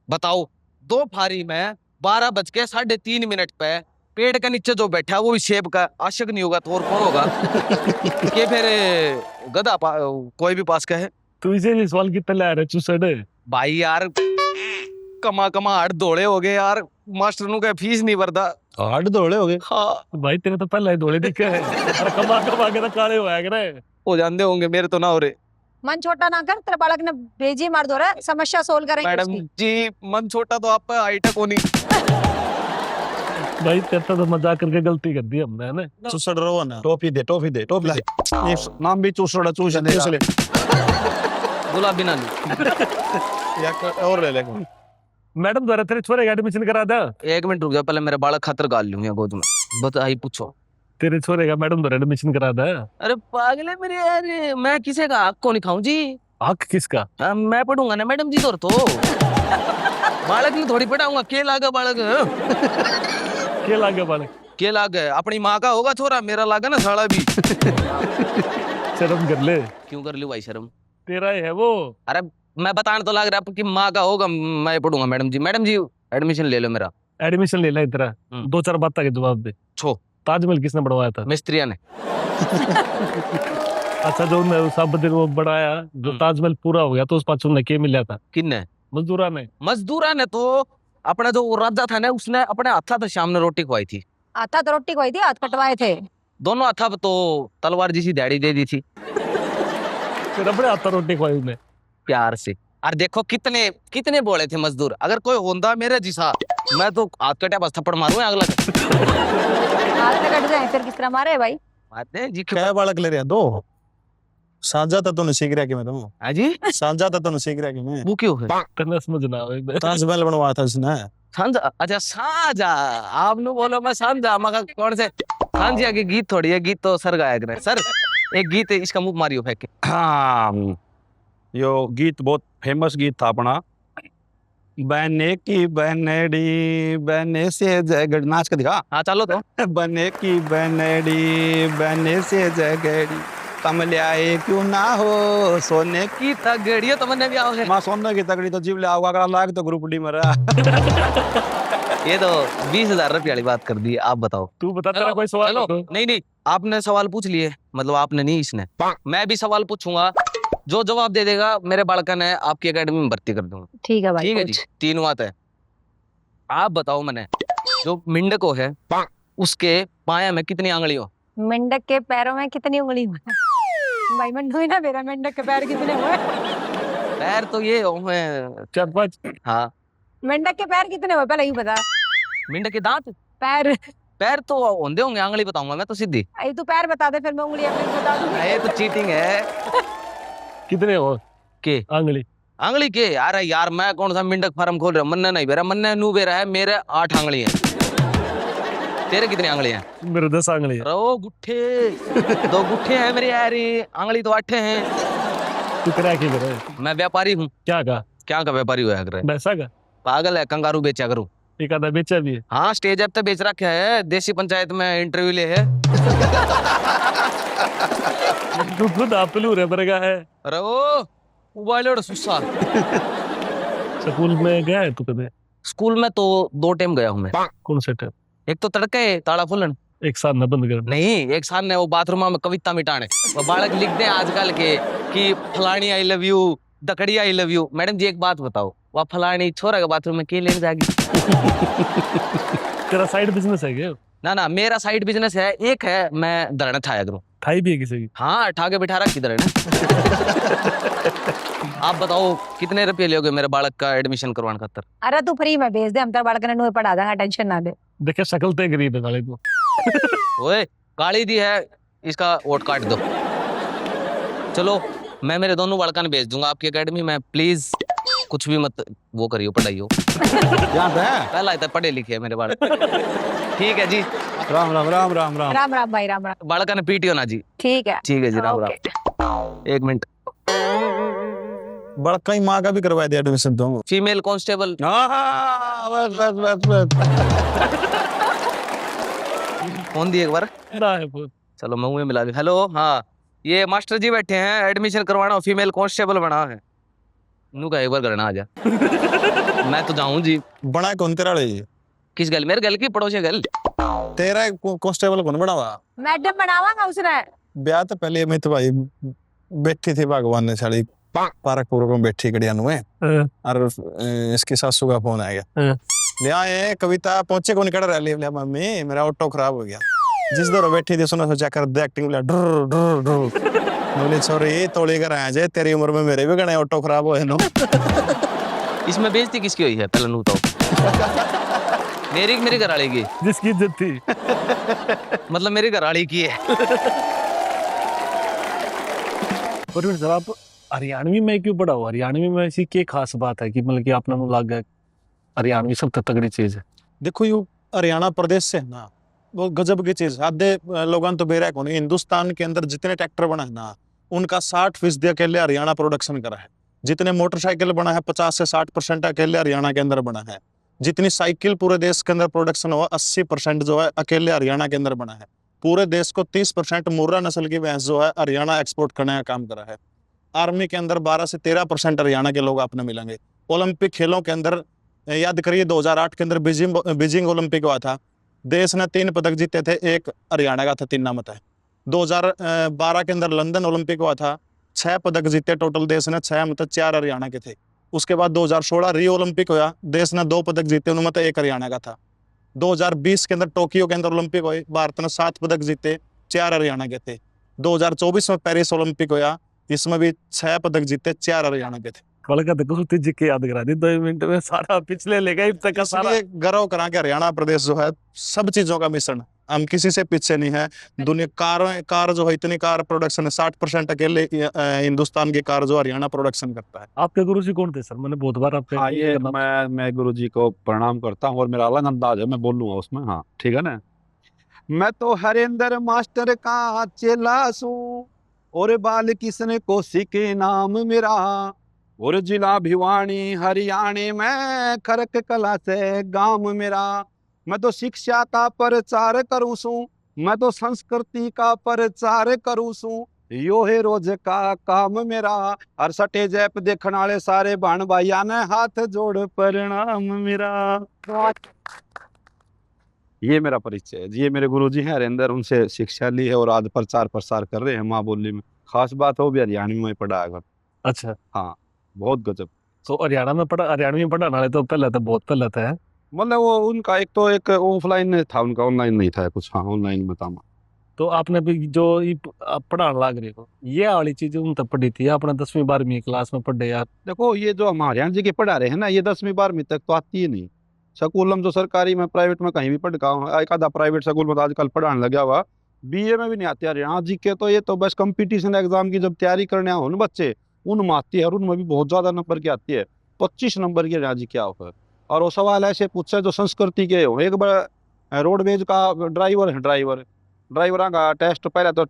बताओ, 2 फारी में 12:3:30 पे पेड़ के नीचे जो बैठा है वो भी सेब का। आशिक नहीं होगा तो और कौन होगा? के फिर गधा कोई भी पास का है। तू इसे सवाल कितने ला रहे चूसड़े? भाई यार, कमा हाथ दौड़े हो गए यार, मास्टर नु का फीस नहीं भरता। हार्ड दौड़े हो गए। हाँ, भाई तेरे तो पहले ही धोले दिखे है। अरे कमा के तो काले होया करे। हो जानते होंगे, मेरे तो ना हो रहे। मन छोटा ना कर, तेरे बालक ने भेजी मार दो रहा, समस्या सोल्व करेंगे मैडम उसकी। जी, मन छोटा तो आप हाइट को नहीं। भाई तेरे तो मजाक करके गलती कर दी हमने, है ना? चुसड़ रहो ना। टॉफी दे, टॉफी दे, टॉफी दे। ये नाम भी चूसड़ा चूस दे। चूस ले गुलाबी नानी। या और ले ले। मैडम द्वारा तेरे छोरे का एडमिशन करा था। 1 मिनट रुक जाओ, पहले मेरे बालक खातर गाल लूंगा गोद में। बताइए, पूछो। तेरे छोरे का मैडम द्वारा एडमिशन करा था। अरे पागल है मेरे यार, मैं किसी का हक को नहीं खाऊं जी। हक किसका? मैं पढ़ूंगा ना मैडम जी, तो बालक ने थोड़ी पढ़ाऊंगा। के लागा बालक? क्या लागे बालक? के लागे? अपनी माँ का होगा छोरा, मेरा लागा ना साला भी। शर्म कर ले। क्यों कर लूं भाई शर्म? तेरा ही है वो। अरे मैं बताने तो लग रहा है कि माँ का होगा, मैं पढ़ूंगा मैडम जी। मैडम जी एडमिशन ले लो मेरा। एडमिशन ले ला इतना। 2-4 बात के जवाब दे। छो, ताजमहल किसने बनवाया था? मिस्त्रिया ने। अच्छा, जो सब दिन वो बनाया, जो ताजमहल पूरा हो गया तो उस पाछू ने क्या मिला था? किन्ने? मजदूरा ने। मजदूरा ने तो अपना जो राजा था ना, उसने अपने हाथा तो शाम ने रोटी खवाई थी। आता तो रोटी कोई थी, हाथ कटवाए थे। दोनों हाथा तो तलवार जैसी दाढ़ी दे दी थी फिर अपने हाथा रोटी खवाई उन्हें प्यार से। और देखो कितने बोले थे मजदूर। अगर कोई होंदा मेरे जिसा, मैं तो हाथ कटा बस थप्पड़ मारूं अगला। हाथ में कट जाए फिर किस तरह मारे भाई? मारते हैं जी। क्या बालक ले रहा? 2 साझा था तो सीख रहा कि मैं तो हाँ जी, साझा था तो सीख रहा कि मैं वो क्यों है? करना समझना है। ताजमहल बनवाया था उसने। सांझा? अच्छा साझा, आपने बोलो मैं सांझा, मगर कौन से सांझिया की गीत थोड़ी है, गीत तो सर गायक ने। सर एक गीत है, इसका मुंह मारियो फेंक के। हाँ, यो गीत बहुत फेमस गीत था अपना। बने की बनड़ी बने से जगड़ नाच के दिखा। हाँ चलो तो। बने की बनड़ी बने से जगड़ी कमलियाए क्यों ना हो सोने की तगड़ी तो मैंने भी आओ है। माँ सोने की तगड़ी तो जीव ले आओगा अगर लाग तो ग्रुप डी में रहा। ये तो 20,000 रुपये वाली बात कर दी। आप बताओ। तू बता तेरा चलो, कोई सवाल चलो। हो तो? नहीं नहीं, आपने सवाल पूछ लिए, मतलब आपने नहीं, इसने। मैं भी सवाल पूछूंगा, जो जवाब दे देगा मेरे बालका ने आपकी एकेडमी में भर्ती कर दूंगा। ठीक है भाई, ठीक है जी, पूछ। 3 बात है। आप बताओ मैंने, जो मेंढको है उसके पाया में कितनी आंगली हो? मेंढक के पैरों में कितनी उंगली हुई है? भाई मंडू ही ना मेरा, मेंढक के पैर कितने हुए? पैर तो ये हो 4-5। हाँ। मेंढक के पैर कितने हुए पहले ही बता। मेंढक के दांत, पैर, पैर तो होंगे होंगे, आंगली बताऊंगा मैं तो सीधी। अरे तू पैर बता दे फिर मैं उंगली अपनी बता दूंगी। ये तो चीटिंग है। कितने हो के आंगली? आंगली के अरे यार, मैं कौन सा मेंढक फार्म खोल रहा हूँ? मन्ना नहीं बेरा, मन्ना नू बेरा है, मेरे 8 आंगली है। तेरे कितनी आंगली है? मेरे 10 आंगली है। रो गुट्ठे 2 गुट्ठे हैं मेरे यार, आंगली तो 8 हैं। तू करा की कर रहा है? मैं व्यापारी हूँ। क्या का? क्या का व्यापारी हुआ कर? पैसा का? पागल है, कंगारू बेचा करूँ। एक आधा बेचा भी है। हाँ, स्टेज ऐप तो बेच रखा है, देसी पंचायत में इंटरव्यू ले है। तू खुद आपलू रे बरगा है। अरे ओ उबालोड़ सुस्सा। स्कूल में गया है तू कदे? स्कूल में तो 2 टाइम गया हूँ मैं। कौन से टाइम? एक तो तड़के ताड़ा फुलन, एक साथ न बंद कर। नहीं एक साल ने वो बाथरूम में कविता मिटाने, वो बालक लिख दे आजकल के कि फलानी आई लव यू, दकड़ी I love you. Madam ji एक बात बताओ, वह फलानी छोरा के बाथरूम में के लेने जाएगी? तेरा साइड बिजनेस है क्या? ना ना, मेरा साइड बिजनेस है, एक है मैं धरना छाया करूँ। थाई भी है किसी की? हाँ, ठाके बिठा रखी धरना। आप बताओ कितने रुपये लोगे मेरे बालक का एडमिशन करवाने खातर? अरे तू फ्री में भेज दे, हम तेरे बालक ने नुए पढ़ा देंगे, टेंशन ना ले। देखे शक्ल तो गरीब है साले तू। ओए गाली दी है, इसका वोट काट दो। चलो मैं मेरे दोनों बालका ने भेज दूंगा आपकी एकेडमी में, प्लीज कुछ भी मत वो करियो, पढ़ाइयो। यहाँ पे है? पहला इतना पढ़े लिखे है मेरे बालक। ठीक है जी, राम राम राम राम राम। राम राम भाई, राम राम। बालका ने पीटियो ना जी। ठीक है ठीक है जी, राम ओके। राम। 1 मिनट। बड़का ही माँ का भी करवा दिया एडमिशन तो। Female constable. हाँ, बस बस बस बस। फोन दी एक बार। ना है बहुत। चलो मैं मुंह में मिला दी। हेलो, हाँ ये मास्टर जी बैठे हैं, एडमिशन करवाना हो, फीमेल कांस्टेबल बना है। नू का एक बार करना आ जा। मैं तो जाऊं जी। बना कौन तेरा रे? किस गल? मेरे गल की पड़ोसी गल। तेरा कांस्टेबल कौन बनावा? मैडम बनावांगा उसने। ब्याह तो पहले अमित भाई बैठी थी, भगवान ने साड़ी पार्क पूर्व में बैठी कड़िया नुए, और इसकी सासू का फोन आ गया। ले आए कविता पहुंचे कौन कड़ रहा, ले मम्मी मेरा ऑटो खराब हो गया। जिस दौर बैठी थी सुनो सोचा कर दे एक्टिंग, ढुर ढुर ढुर। बोले सॉरी तोड़ी कर आया जाए, तेरी उम्र में मेरे भी गणे ऑटो खराब हुए नो। इसमें बेइज्जती किसकी हुई है पहले नू तो? मेरी घरवाली की। जिसकी इज्जत थी। मतलब मेरी घरवाली की है। और सर आप हरियाणवी में क्यों पढ़ा हो? हरियाणवी में ऐसी क्या खास बात है कि मतलब कि आपने लग गया हरियाणवी सब तगड़ी चीज है? देखो यू हरियाणा प्रदेश से है ना, वो गजब की चीज। आधे लोगों तो बेरा कौन, हिंदुस्तान के अंदर जितने ट्रैक्टर बना है ना, उनका 60% अकेले हरियाणा प्रोडक्शन करा है। जितने मोटरसाइकिल बना है 50 से 60% अकेले हरियाणा के अंदर बना है। जितनी साइकिल पूरे देश के अंदर प्रोडक्शन हुआ 80% जो है अकेले हरियाणा के अंदर बना है। पूरे देश को 30% मुर्रा नस्ल की भैंस जो है हरियाणा एक्सपोर्ट करने का काम करा है। आर्मी के अंदर 12 से 13% हरियाणा के लोग आपने मिलेंगे। ओलंपिक खेलों के अंदर याद करिए 2008 के अंदर बीजिंग ओलंपिक हुआ था, देश ने 3 पदक जीते थे, एक हरियाणा का था, 3 नामत है। 2012 के अंदर लंदन ओलंपिक हुआ था, 6 पदक जीते टोटल देश ने, 6 मतलब 4 हरियाणा के थे। उसके बाद 2016 रियो ओलंपिक हुआ, देश ने 2 पदक जीते, उनमें मतलब 1 हरियाणा का था। 2020 के अंदर टोक्यो के अंदर ओलंपिक हुए, भारत ने 7 पदक जीते, 4 हरियाणा के थे। 2024 में पेरिस ओलंपिक हुआ, इसमें भी 6 पदक जीते, 4 हरियाणा के थे। कल देखो तुझे के याद करा दी 2 मिनट में, सारा पिछले लेगा अब तक का सारा। इसलिए गर्व करा के हरियाणा प्रदेश जो है सब चीजों का मिश्रण, हम किसी से पीछे नहीं है। दुनिया कार जो है, इतनी कार प्रोडक्शन है, 60% अकेले हिंदुस्तान की कार जो हरियाणा प्रोडक्शन करता है। आपके गुरु जी कौन थे सर? मैंने बहुत बार आपके हाँ, ये मैं गुरु जी को प्रणाम करता हूँ और मेरा अलग अंदाज है, मैं बोलूंगा उसमें। हाँ ठीक है ना। मैं तो हरेंद्र मास्टर का चेला सू और बाल किसने को सीखे नाम मेरा, और जिला भिवानी हरियाणा में खरक कला से गांव मेरा। मैं तो शिक्षा का प्रचार करूं सूं, मैं तो संस्कृति का प्रचार करूं सूं, यो है रोज का काम मेरा। और सटे जैप देखने वाले सारे बहन भाइया ने हाथ जोड़ प्रणाम मेरा। बहुत ये मेरा परिचय है जी, ये मेरे गुरुजी हैं हरिंदर, उनसे शिक्षा ली है और आज प्रचार प्रसार कर रहे हैं माँ बोली में। खास बात हो भी हरियाणवी में पढ़ा है। अच्छा, हाँ, बहुत गजब। तो हरियाणवी में पढ़ाने वाले तो पहले तो बहुत पहले थे। मतलब वो उनका एक ऑफलाइन था, उनका ऑनलाइन नहीं था कुछ। हाँ, ऑनलाइन में था। तो आपने भी जो आप पढ़ाने लग रहे हो, ये वाली चीज उन तक पढ़ी थी, आपने 10वीं 12वीं क्लास में पढ़े यार? देखो, ये जो हम हरियाणा जी के पढ़ा रहे हैं ना, ये 10वीं 12वीं तक तो आती ही नहीं। स्कूल हम जो सरकारी में प्राइवेट में कहीं भी पढ़ का हूँ, एक आधा प्राइवेट स्कूल में तो आजकल पढ़ाने लगा हुआ, बीए में भी नहीं आती हरियाणा जी के। तो ये तो बस कंपटीशन एग्जाम की जब तैयारी करने हो ना बच्चे, उनमें आती है, और उनमें भी बहुत ज्यादा नंबर की आती है। 25 नंबर की हरियाणा जी क्या होकर। और वो सवाल ऐसे पूछे जो संस्कृति के हो। एक बार रोडवेज का ड्राइवर है, ड्राइवर का टेस्ट पहले तो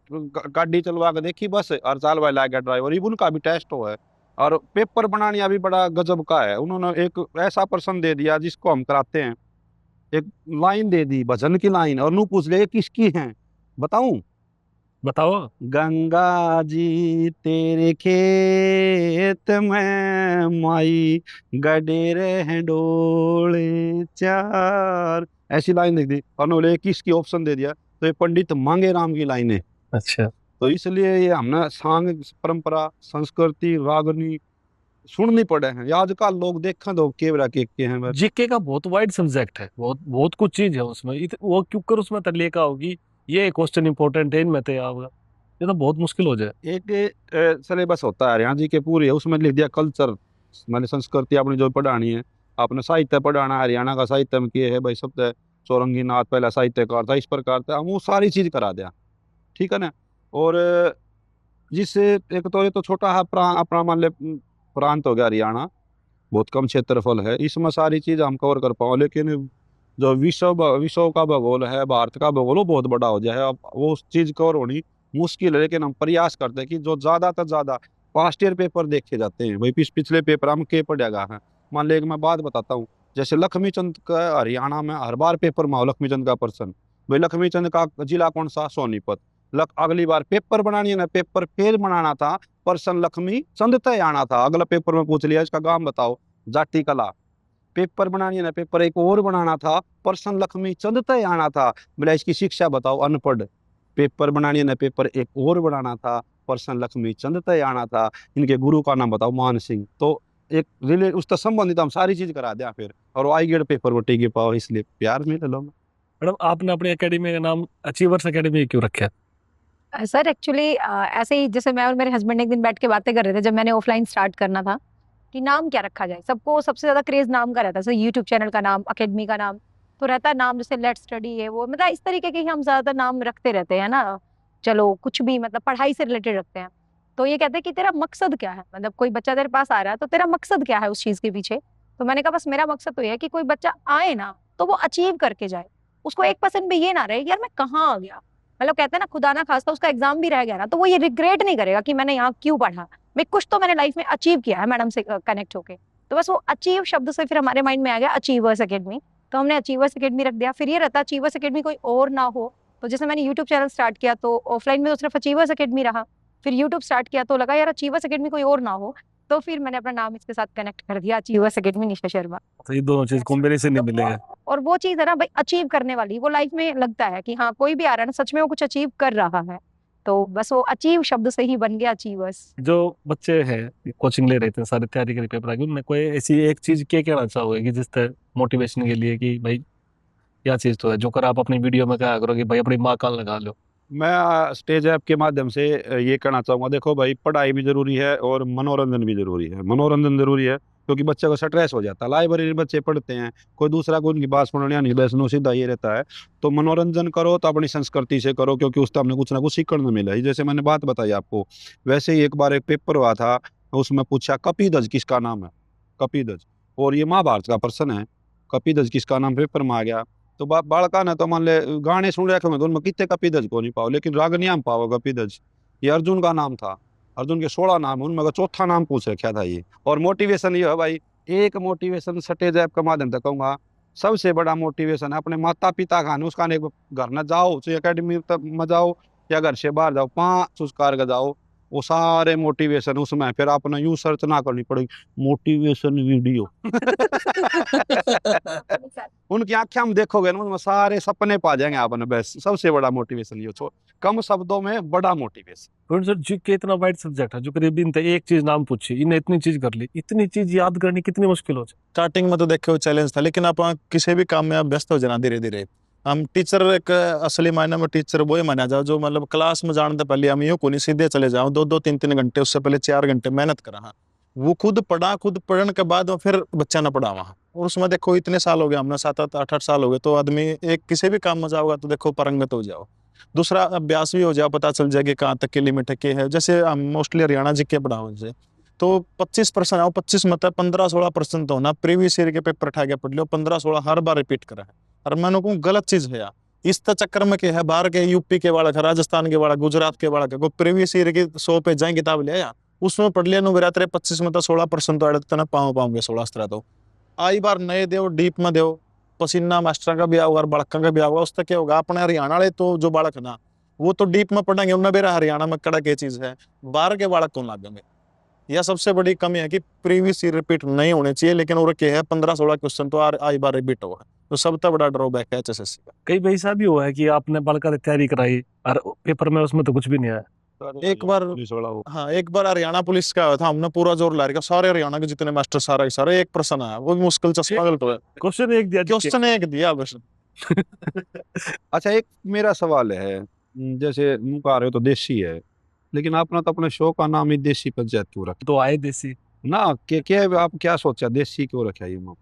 गाड़ी चलवा के देखी बस, और चाल वाला गया ड्राइवर, ये उनका भी टेस्ट हो है। और पेपर बनाना भी बड़ा गजब का है। उन्होंने एक ऐसा प्रश्न दे दिया जिसको हम कराते हैं, एक लाइन दे दी भजन की लाइन, और नू पूछ लिया किसकी है, बताऊं? बताओ। गंगा जी तेरे खेत में माई गडेरे हैं डोले चार, ऐसी लाइन लिख दी। और उन्होंने किसकी ऑप्शन दे दिया, तो ये पंडित मांगे राम की लाइन है। अच्छा, तो इसलिए ये हमने सांग परंपरा संस्कृति रागनी सुननी पड़े हैं। ये आजकल लोग देखें तो केवरा के हैं बस। जीके का बहुत वाइड सब्जेक्ट है, बहुत बहुत कुछ चीज है उसमें। वो क्यों कर उसमें तो लेखा होगी, ये क्वेश्चन इंपॉर्टेंट है, इनमें तो आओगे, ये तो बहुत मुश्किल हो जाए। एक सिलेबस होता है हरियाणा जी के पूरी, उसमें लिख दिया कल्चर, मैंने संस्कृति अपनी जो पढ़ानी है। आपने साहित्य पढ़ाना है, हरियाणा का साहित्य में किए है भाई शब्द है, चौरंगी नाथ पहला साहित्यकार था, इस प्रकार था, हम वो सारी चीज करा दिया, ठीक है ना। और जिससे एक तो ये तो छोटा है अपना मान ले प्रांत हो गया हरियाणा, बहुत कम क्षेत्रफल है, इसमें सारी चीज हम कवर कर पाओ। लेकिन जो विश्व का भूगोल है, भारत का भूगोल, वो बहुत बड़ा हो जाए, अब वो चीज कवर होनी मुश्किल है। लेकिन हम प्रयास करते हैं कि जो ज्यादा से ज्यादा पास्ट ईयर पेपर देखे जाते हैं भाई, पिछले पेपर हम के पढ़ेगा है। मान ले, एक मैं बात बताता हूँ, जैसे लक्ष्मी चंद का हरियाणा में हर बार पेपर में लक्ष्मी चंद का प्रश्न, भाई लक्ष्मी चंद का जिला कौन सा, सोनीपत। अगली बार पेपर बनानी है ना, पेपर फेर बनाना था, पर्सन लक्ष्मी चंद तय आना था। अगला पेपर में पूछ लिया इसका गांव बताओ, जाटी कला। पेपर बनानी है ना, पेपर एक और बनाना था, पर्सन लक्ष्मी चंद तय आना था। बोला इसकी शिक्षा बताओ, अनपढ़। पेपर बनानी है ना, पेपर एक और बनाना था, पर्सन लक्ष्मी चंद तय आना था। इनके गुरु का नाम बताओ, मान सिंह। तो एक रिले उससे संबंधित हम सारी चीज करा दिया फिर, और आई गेट पेपर वो टिके पाओ, इसलिए प्यार मिले लो। मैडम, आपने अपनी एकेडमी का नाम अचीवर्स एकेडमी क्यों रखा है? सर एक्चुअली ऐसे ही, जैसे मैं और मेरे हस्बैंड एक दिन बैठ के बातें कर रहे थे जब मैंने ऑफलाइन स्टार्ट करना था कि नाम क्या रखा जाए। सबको सबसे ज्यादा क्रेज नाम का रहता है, जैसे यूट्यूब चैनल का नाम, अकेडमी का नाम तो रहता है नाम, जैसे लेट्स स्टडी है वो, मतलब इस तरीके के ही हम ज्यादातर नाम रखते रहते हैं ना। चलो कुछ भी मतलब पढ़ाई से रिलेटेड रखते हैं। तो ये कहते हैं कि तेरा मकसद क्या है, मतलब कोई बच्चा तेरे पास आ रहा है तो तेरा मकसद क्या है उस चीज के पीछे। तो मैंने कहा बस मेरा मकसद तो ये है कि कोई बच्चा आए ना तो वो अचीव करके जाए, उसको 1% भी ये ना रहे कि यार मैं कहाँ आ गया। मतलब कहते हैं ना, खुदा ना खास्ता उसका एग्जाम भी रह गया ना तो वो ये रिग्रेट नहीं करेगा कि मैंने यहाँ क्यों पढ़ा, मैं कुछ तो मैंने लाइफ में अचीव किया है मैडम से कनेक्ट होके। तो बस वो अचीव शब्द से फिर हमारे माइंड में आ गया अचीवर्स एकेडमी, तो हमने अचीवर्स एकेडमी रख दिया। फिर ये रहता अचीवर्स एकेडमी कोई और ना हो, तो जैसे मैंने यूट्यूब चैनल स्टार्ट किया तो ऑफलाइन में तो सिर्फ अचीवर्स एकेडमी रहा, फिर यूट्यूब स्टार्ट किया तो लगा यार अचीवर्स एकेडमी कोई और ना हो, तो फिर मैंने अपना नाम इसके साथ कनेक्ट कर दिया, अचीवर्स एकेडमी निशा शर्मा। तो ये दोनों चीज कॉम्बिनेशन नहीं मिलेगा। और वो चीज है ना भाई अचीव करने वाली, वो लाइफ में लगता है कि हाँ कोई भी आ रहा है ना सच में वो कुछ अचीव कर रहा है, तो बस वो अचीव शब्द से ही बन गया अचीवर्स। जो बच्चे हैं कोचिंग ले रहे थे, सारी तैयारी करी पेपर की, उनमें कोई ऐसी एक चीज क्या कहना चाहोगे कि जिस तरह मोटिवेशन के लिए कि भाई क्या चीज तो है जो कर आप अपनी वीडियो में कहा करो कि भाई अपनी माँ कान लगा लो? मैं स्टेज ऐप के माध्यम से ये कहना चाहूँगा, देखो भाई पढ़ाई भी जरूरी है और मनोरंजन भी जरूरी है। मनोरंजन जरूरी है क्योंकि बच्चे को स्ट्रेस हो जाता है, लाइब्रेरी में बच्चे पढ़ते हैं, कोई दूसरा कोई उनकी बात सुनने नहीं, बस नो सीधा ये रहता है। तो मनोरंजन करो तो अपनी संस्कृति से करो, क्योंकि उससे हमने कुछ ना कुछ सीखने मिला है। जैसे मैंने बात बताई आपको, वैसे ही एक बार एक पेपर हुआ था, उसमें पूछा कपिध्वज किसका नाम है, कपिध्वज, और ये महाभारत का प्रश्न है, कपिध्वज किसका नाम पेपर में आ गया। तो बालका ने तो मान ले गाने सुन रखे होंगे तो उनमें कितने कपिध्वज को नहीं पाओ, लेकिन रागनियाम पाओ कपिध्वज, ये अर्जुन का नाम था। अर्जुन के 16 नाम, उनमें का चौथा नाम पूछ रखा था ये। और मोटिवेशन ये है भाई, एक मोटिवेशन सटेज ऐप के माध्यम से कहूँगा सबसे बड़ा मोटिवेशन है अपने माता पिता का उसका घर न जाओ, चाहे अकेडमी में जाओ या घर से बाहर जाओ, 5 उस कार का जाओ, वो सारे मोटिवेशन उसमें, फिर आपने यूं सर्च ना करनी पड़ेगी मोटिवेशन वीडियो। उनकी आंखें हम देखोगे ना, उनमें सारे सपने पा जाएंगे आपने। बस सबसे बड़ा मोटिवेशन ये, कम शब्दों में बड़ा मोटिवेशन। और सर जीके इतना वाइड सब्जेक्ट है, जो करीब इन एक चीज नाम पूछी, इन्हें इतनी चीज कर ली, इतनी चीज याद करनी कितनी मुश्किल हो जाए। स्टार्टिंग में तो देखो चैलेंज था, लेकिन आप किसी भी काम में आप व्यस्त हो जाना धीरे धीरे। हम टीचर एक असली मायने में टीचर वो ही माना जाओ जो मतलब क्लास में जानते पहले हम यूं को नहीं सीधे चले जाओ 2-2 3-3 घंटे, उससे पहले 4 घंटे मेहनत करा। हाँ, वो खुद पढ़ा, खुद पढ़ने के बाद फिर बच्चा ना पढ़ा वहाँ। और उसमें देखो इतने साल हो गए, हमने 7-8 8 साल हो गए, तो आदमी एक किसी भी काम में जाओगा तो देखो पारंगत हो जाओ। दूसरा अभ्यास भी हो जाओ, पता चल जाएगा कहाँ तक की लिमिट है क्या है। जैसे हम मोस्टली हरियाणा जी के पढ़ाओ से तो 25% आओ, 25 मतलब 15-16% तो होना प्रीवियस ईयर के पेपर उठा के पढ़ लो, 15-16 हर बार रिपीट करा है। और मैंने कहूँ गलत चीज है यार, इस चक्कर में क्या है, बाहर के यूपी के वाला, राजस्थान के वाला, गुजरात के वाला को प्रीवियस ईयर की 100 पेज जाए किताब ले यार, उसमें पढ़ लिया मेरा तेरे 25 में तो 16% तो अड़कता ना पाऊंगे 16 तो आई बार नए दो डीप में दो, पसीना मास्टर का भी आऊगा और बालका का भी आऊगा। उससे क्या होगा, अपने हरियाणा वाले तो जो बालक है ना वो तो डीप में पढ़ेंगे, उन्हें मेरा हरियाणा में कड़क ये चीज है, बाहर के बालक को लागेंगे। यह सबसे बड़ी कमी है कि प्रीवियस ईयर रिपीट नहीं होने चाहिए, लेकिन और क्या है 15-16 क्वेश्चन तो आई बार रिपीट हुआ है, तो सबसे बड़ा ड्रॉबैक है एचएसएससी का। कई भाई ऐसा भी हुआ है कि आपने बालका तैयारी कराई और पेपर में उसमें तो कुछ भी नहीं आया। एक बार हाँ, एक बार हरियाणा पुलिस का था, हमने पूरा जोर ला रखा, सारे हरियाणा के जितने मास्टर सारे एक प्रश्न आया, वो भी मुश्किल चश्मा तो है, क्वेश्चन एक दिया, क्वेश्चन एक दिया बस। अच्छा, एक मेरा सवाल है, जैसे मुँह का आ रहे हो तो देसी है, लेकिन आपने तो अपने शो का नाम ही देसी पंचायत क्यों रखा तो आए देसी ना? क्या आप क्या सोचा देसी क्यों रखा ये नाम?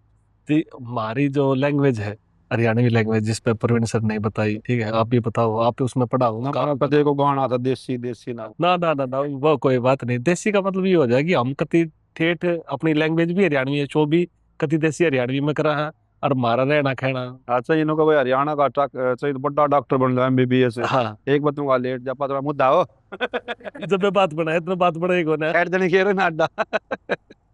हमारी जो लैंग्वेज है हरियाणवी लैंग्वेज, जिस पे प्रवीण सर ने बताई, ठीक है, आप भी बताओ, आप उसमें पढ़ा हो। पते को गाना था देसी देसी ना ना वो कोई बात नहीं। देसी का मतलब ये हो जाए कि हम कति ठेठ अपनी लैंग्वेज भी हरियाणवी है, जो भी कति देसी हरियाणवी में करा है, और मारा रहना खाना। अच्छा, इन्हों का भाई हरियाणा का चाहिए तो बड़ा डॉक्टर बन जाए एमबीबीएस। हाँ, एक बात तुमका लेट जा पता मुद्दा हो जब मैं बात बनाए तो बात बढ़ेगा ना। ऐड देने के ना अड्डा।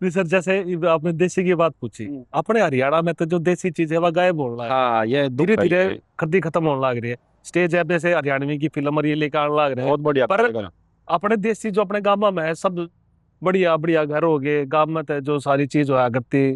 नहीं सर, जैसे आपने देसी की बात पूछी, अपने हरियाणा में तो जो देसी चीज है वह गायब होने लगा, हाँ, ये धीरे धीरे खत्ती खत्म होने लग रही है। स्टेज ऐप जैसे हरियाणवी की फिल्म और ये लेकर आने लग रहे हैं, बहुत बढ़िया। पर अपने देसी जो अपने गांव में है सब बढ़िया बढ़िया घर हो गए, गांव में तो जो सारी चीज हो करती,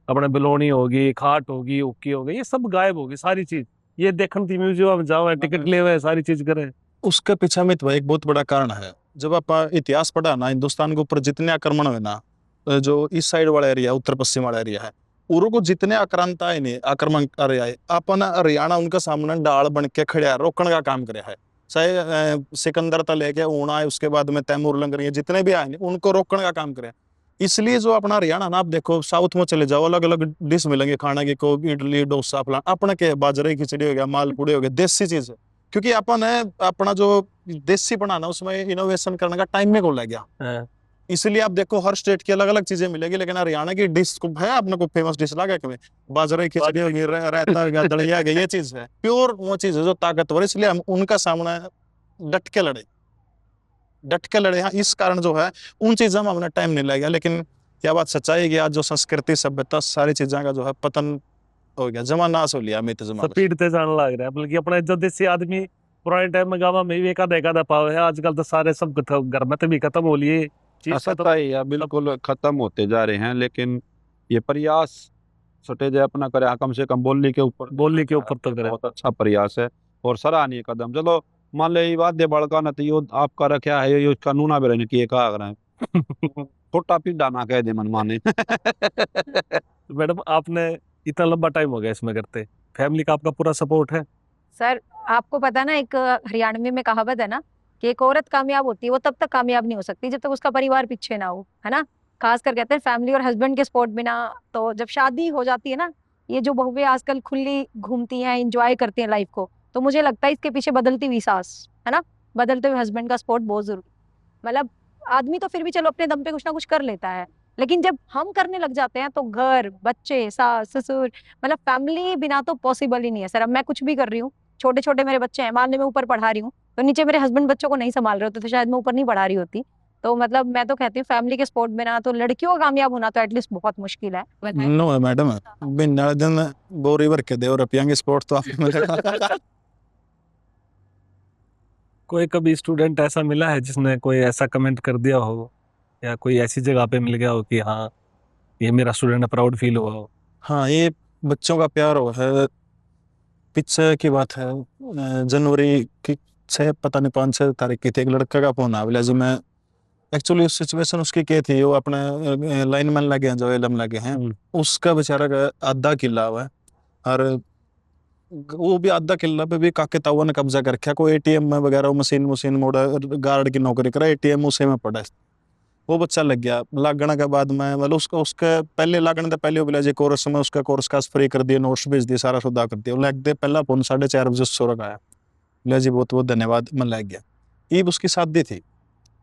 अपने बिलोनी होगी, खाट होगी, उक्की हो गई, ये सब गायब होगी सारी चीज। ये देखने थी म्यूजियम में जाओ, टिकट ले हुए, सारी चीज करें। उसके पीछे में तो एक बहुत बड़ा कारण है, जब आप इतिहास पढ़ा ना, हिंदुस्तान के ऊपर जितने आक्रमण हुए ना, जो इस साइड वाला एरिया, उत्तर पश्चिम वाला एरिया है, उनको जितने आक्रांता है नहीं आक्रमण कर रहा है, अपन हरियाणा उनका सामने डाल बन के खड़ा है, रोकने का काम करे है। चाहे सिकंदर तक लेके ऊना है, उसके बाद में तैमूर लंगर, ये जितने भी आए उनको रोकने का काम करे। इसलिए जो अपना हरियाणा ना, आप देखो साउथ में चले जाओ, अलग अलग डिश मिलेंगे खाने की, को इडली डोसा फलाना, अपने के बाजरे की खिचड़ी हो गया, मालपूड़े हो गए, देसी चीज है। क्योंकि अपन है अपना जो देसी बनाना, उसमें इनोवेशन करने का टाइम में को लग गया। इसलिए आप देखो हर स्टेट की अलग अलग चीजें मिलेगी, लेकिन हरियाणा की डिश को है अपने को फेमस डिश लगा कि बाजरे की खिचड़ी होगी, रायता हो गया, दलिया गया, ये चीज है प्योर, वो चीज है जो ताकतवर। इसलिए हम उनका सामना डट के लड़े। हाँ, इस कारण जो है उन चीजों में हमने टाइम नहीं लगेगा। लेकिन क्या बात सच्चाई है कि आज जो संस्कृति सभ्यता सारी चीजों का जो है पतन हो गया, जमानाश हो लिया, मित जमाना स्पीड ते जाने लग रहा है। बल्कि अपने जो देसी आदमी पुराने टाइम में गाँव में भी एकाधा पाव है, आजकल तो सारे सब घर में तो भी खत्म हो लिए। बिल्कुल खत्म होते जा रहे हैं, लेकिन ये प्रयास छोटे जो अपना करे, कम से कम बोलने के ऊपर तो करे, बहुत अच्छा प्रयास है और सराहनीय कदम। चलो मान ले ये बात दे बड़का न तो आपका रखा है, ये कानून भी रहने की कहा रहे हैं छोटा पीड़ा ना कह दे मन माने। मैडम आपने इतना लंबा टाइम हो गया इसमें करते, फैमिली का आपका पूरा सपोर्ट है? सर आपको पता ना, एक हरियाणवी में कहावत है ना कि एक औरत कामयाब होती है वो तब तक कामयाब नहीं हो सकती जब तक उसका परिवार पीछे ना हो, है ना। खासकर कहते हैं फैमिली और हस्बैंड के सपोर्ट बिना, तो जब शादी हो जाती है ना, ये जो बहुएं आजकल खुली घूमती हैं, एंजॉय करती हैं लाइफ को, तो मुझे लगता है इसके पीछे बदलती हुई सास, है ना, बदलते हुए हस्बैंड का सपोर्ट बहुत जरूरी। मतलब आदमी तो फिर भी चलो अपने दम पे कुछ ना कुछ कर लेता है, लेकिन जब हम करने लग जाते हैं तो घर, बच्चे, सास ससुर, मतलब फैमिली बिना तो पॉसिबल ही नहीं है सर। अब मैं कुछ भी कर रही हूँ, छोटे छोटे मेरे बच्चे हैं, मान लो मैं ऊपर पढ़ा रही हूँ, तो नीचे मेरे हस्बैंड बच्चों को नहीं संभाल रहे होते तो शायद मैं ऊपर नहीं पढ़ा रही होती। तो मतलब मैं तो कहती हूँ फैमिली के सपोर्ट बिना तो लड़कियों का कामयाब होना तो एटलीस्ट बहुत मुश्किल है। नो है मैडम, बिन दिन बोरी भर के दे और रुपया की सपोर्ट तो आप मिलेगा। कोई कभी स्टूडेंट ऐसा मिला है जिसने कोई ऐसा कमेंट कर दिया हो, या कोई ऐसी जगह पे मिल गया हो कि हाँ ये मेरा स्टूडेंट है, प्राउड फील हुआ हो? हाँ, ये बच्चों का प्यार हो है। पीछे की बात है, जनवरी की 6 पता नहीं 5-6 तारीख की थी, एक लड़का का फोन आया जो मैं एक्चुअली उस सिचुएशन उसकी क्या थी, वो अपने लाइनमैन लगे हैं जो एलएम लगे हैं, उसका बेचारा का आधा किला हुआ है, और वो भी आधा किला पे भी काके तावा ने कब्जा कर रखा। कोई एटीएम में वगैरह मशीन मोड़ा गार्ड की नौकरी करा, एटीएम उसे में पड़ा है। वो बच्चा लग गया, लगने के बाद में मतलब उसका उसका पहले लगने से पहले वो बोला जी कोर्स में उसका कोर्स का फ्री कर दिया, नोट्स भेज दिए, सारा सौदा कर दिया। लग दे पहला फोन 4:30 बजे सोरक आया, बोला जी बहुत बहुत धन्यवाद, मन लग गया। ईब उसकी शादी थी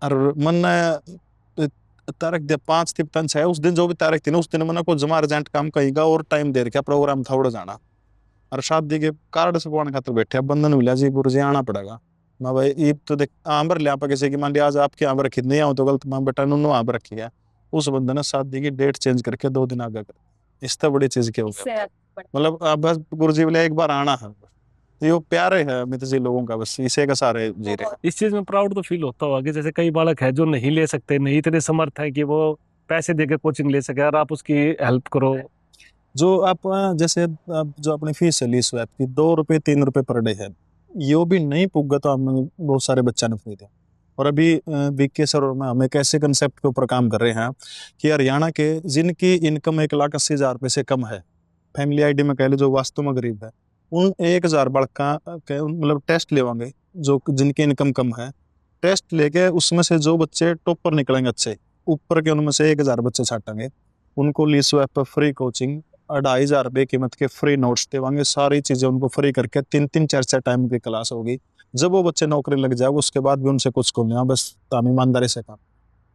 और मन ने तारीख दे 5 थी 6 उस दिन जो भी तारीख थी ना, उस दिन मैंने को जमा अर्जेंट काम कहींगा और टाइम दे रखा, प्रोग्राम था उड़ जाना, और शादी के कार्ड से पवाने खातर बैठे, बंधन मिला जी गुरु जी आना पड़ेगा। मैं भाई ईब तो देख आंबर लिया पर किसी की, मान लिया आज आपके आंबर रखी नहीं आऊँ तो गलत, मैं बेटा नुनू आंबर रखी है। उस बंदे ने शादी की डेट चेंज करके 2 दिन आगे कर, इससे बड़ी चीज क्या होगा। मतलब अब बस गुरु जी बोले एक बार आना है, तो ये प्यारे है अमित जी लोगों का, बस इसे का सारे जी रहे। इस चीज में प्राउड तो फील होता होगा कि जैसे कई बालक है जो नहीं ले सकते, नहीं इतने समर्थ है कि वो पैसे देकर कोचिंग ले सके, और आप उसकी हेल्प करो। जो आप जैसे आप जो अपनी फीस है ली स्वैप की 2 रुपये 3 रुपये पर डे है, यो भी नहीं पुगा तो हमने बहुत सारे बच्चा ने फ्री थे। और अभी बीके सर और मैं हम एक ऐसे कंसेप्ट के ऊपर काम कर रहे हैं कि हरियाणा के जिनकी इनकम 1,80,000 रुपये से कम है, फैमिली आईडी में कह लो जो वास्तव में गरीब है, उन 1,000 बड़का के मतलब टेस्ट लेवांगे जो जिनकी इनकम कम है। टेस्ट लेके उसमें से जो बच्चे टॉपर निकलेंगे अच्छे ऊपर के, उनमें से 1,000 बच्चे छाटेंगे, उनको ली स्वैप पर फ्री कोचिंग, 2,500 रुपये कीमत के फ्री नोट्स देवांगे, सारी चीजें उनको फ्री करके 3-3 4-4 टाइम की क्लास होगी। जब वो बच्चे नौकरी लग जाए उसके बाद भी उनसे कुछ को नहीं, बस ताम ईमानदारी से काम।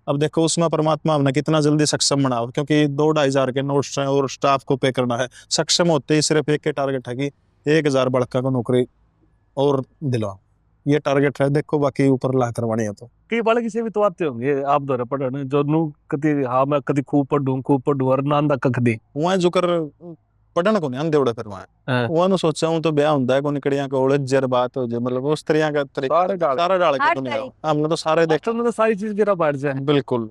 अब देखो उसमें परमात्मा हमने कितना जल्दी सक्षम बनाओ, क्योंकि 2-2,500 के नोट्स हैं और स्टाफ को पे करना है। सक्षम होते ही सिर्फ एक के टारगेट है कि 1,000 बड़का को नौकरी और दिलवा, ये टारगेट है। देखो बाकी ऊपर ला करवानी है तो कई बालक इसे भी तो आते होंगे आप द्वारा पढ़ने जो नू कदी हाँ मैं कदी खूब पढ़ूं और नांदा कखदी वहां जो कर पढ़ने को नहीं देवड़े, फिर वहां सोचा हूं तो ब्याह हुंदा है को निकड़िया कॉलेज जर बात हो जाए, मतलब उस तरह का सारे डाल के दुनिया हमने तो सारे देख तो सारी चीज मेरा बांट जाए। बिल्कुल।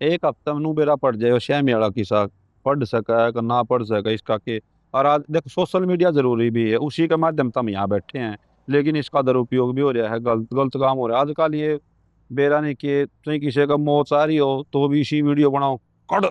एक हफ्ता में बेरा पड़ जाए श्यामी वाला किसा पढ़ सका है ना पढ़ सका इसका के। और आज देखो सोशल मीडिया जरूरी भी है, उसी के माध्यम से हम यहाँ बैठे हैं, लेकिन इसका दुरुपयोग भी हो रहा है, गलत गलत काम हो रहा है आजकल। ये बेरा नहीं किए तो किसी का मौत आ रही हो तो भी इसी वीडियो बनाओ, कड़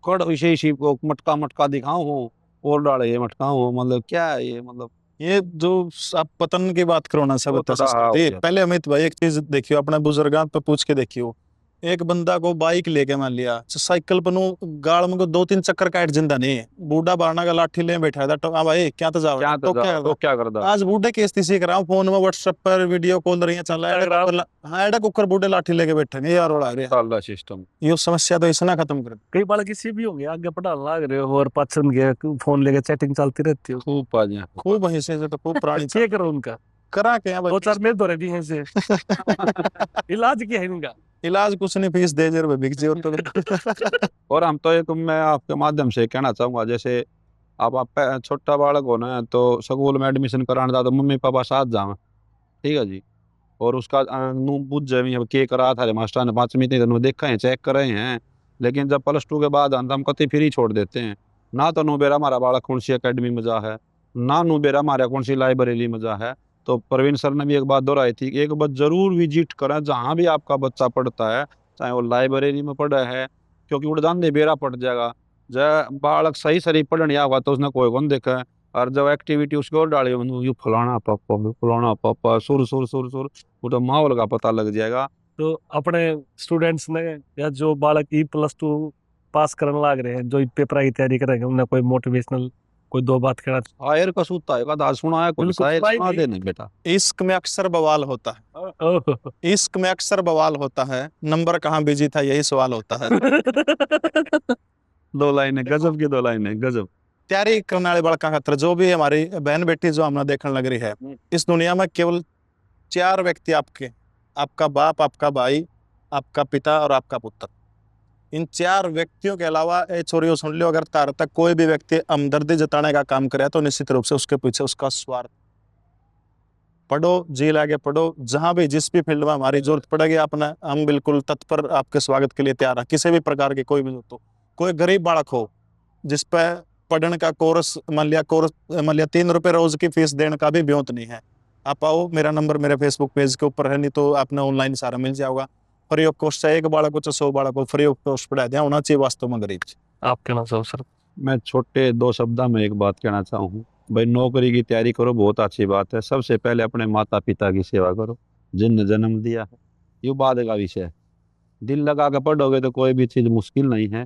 कड़ इसी को मटका मटका दिखाओ हो और डाले ये मटका हो, मतलब क्या है ये, मतलब ये जो आप पतन की बात करो ना सब पहले अमित भाई एक चीज देखियो, अपने बुजुर्गां पे पूछ के देखियो, एक बंदा को बाइक लेके मान लिया साइकिल पर गाड़ में 2-3 चक्कर काट जिंदा नहीं, बूढ़ा बारना का लाठी ले बैठा था, हाँ भाई क्या तो जाओ तो क्या करता आज बूढ़े की स्थिति कर रहा हूँ, फोन में व्हाट्सएप पर वीडियो कॉल रही चल रहा है, हाँ एडा कुकर बूढ़े लाठी लेके बैठेंगे यार वाला सिस्टम। ये समस्या तो इसना खत्म कर। कई बालक इसी भी होंगे आगे पढ़ाने लग रहे हो और पाचन के फोन लेके चैटिंग चलती रहती हो, खूब पाजिया खूब वहीं से तो खूब प्राणी चेक करो उनका करा के 2-4 में दौरे भी हैं से इलाज क्या है इनका, इलाज कुछ नहीं, फीस दे जरूर बिक जी तो और हम तो एक मैं आपके माध्यम से कहना चाहूंगा, जैसे आप छोटा बालक होना है तो स्कूल में एडमिशन कराने जा तो मम्मी पापा साथ जावे, ठीक है जी, और उसका बुझ जाए के करा था मास्टर ने 5वीं तक देखा है चेक करे हैं, लेकिन जब +2 के बाद हम कति फ्री छोड़ देते हैं ना, तो नुबेरा हमारा बालक कौन सी अकेडमी में जा है ना नुबेरा हमारा कौन सी लाइब्रेरी में जा है। तो प्रवीण सर ने भी एक बात दोहराई थी कि एक बार जरूर विजिट करें जहाँ भी आपका बच्चा पढ़ता है, चाहे वो लाइब्रेरी में पढ़ा है, क्योंकि उड़ान दे बेरा पड़ जाएगा। जब बालक सही सही पढ़ने आगा तो उसने कोई कौन देखा है, और जब एक्टिविटी उसको और डाली यू फलाना पापा सुर सुर सुर सुर, वो तो माहौल का पता लग जाएगा। तो अपने स्टूडेंट्स ने या जो बालक E+2 पास करने लग रहे हैं, जो पेपर की तैयारी करेंगे, उन्हें कोई मोटिवेशनल कोई 2 बात कहना? शायर का सूता है दास सुना है कोई शायर सुना दे नहीं बेटा। इश्क में अक्सर बवाल होता है, इश्क में अक्सर बवाल होता है, नंबर कहाँ बिजी था यही सवाल होता है। 2 लाइनें गजब की 2 लाइनें गजब। तैयारी करने वाले बड़का खातर जो भी हमारी बहन बेटी जो हमने देखने लग रही है, इस दुनिया में केवल 4 व्यक्ति आपके, आपका बाप, आपका भाई आपका पिता और आपका पुत्र, इन 4 व्यक्तियों के अलावा ए छोरियो सुन लियो, अगर तार तक कोई भी व्यक्ति हमदर्दी जताने का काम करे तो निश्चित रूप से उसके पीछे उसका स्वार्थ। पढ़ो, जी लागे पढ़ो, जहां भी जिस भी फील्ड में हमारी जरूरत पड़ेगी अपना हम बिल्कुल तत्पर आपके स्वागत के लिए तैयार हैं। किसी भी प्रकार की कोई भी जरूरत हो, कोई गरीब बालक हो जिस पे पढ़ने का कोर्स मान लिया 3 रुपए रोज की फीस देने का भी ब्योंत नहीं है, आप आओ, मेरा नंबर मेरे फेसबुक पेज के ऊपर है, नहीं तो आपने ऑनलाइन सारा मिल जाएगा। फ्री ऑफ कॉस्ट, चाहे 1 बालक को 100 बालक को फ्री ऑफ कॉस्ट पढ़ा दिया होना चाहिए वास्तव में गरीब। आप कहना चाहो सर? मैं छोटे 2 शब्दों में एक बात कहना चाहूँ भाई, नौकरी की तैयारी करो, बहुत अच्छी बात है। सबसे पहले अपने माता पिता की सेवा करो जिनने जन्म दिया है, ये बाद का विषय है। दिल लगा के पढ़ोगे तो कोई भी चीज़ मुश्किल नहीं है,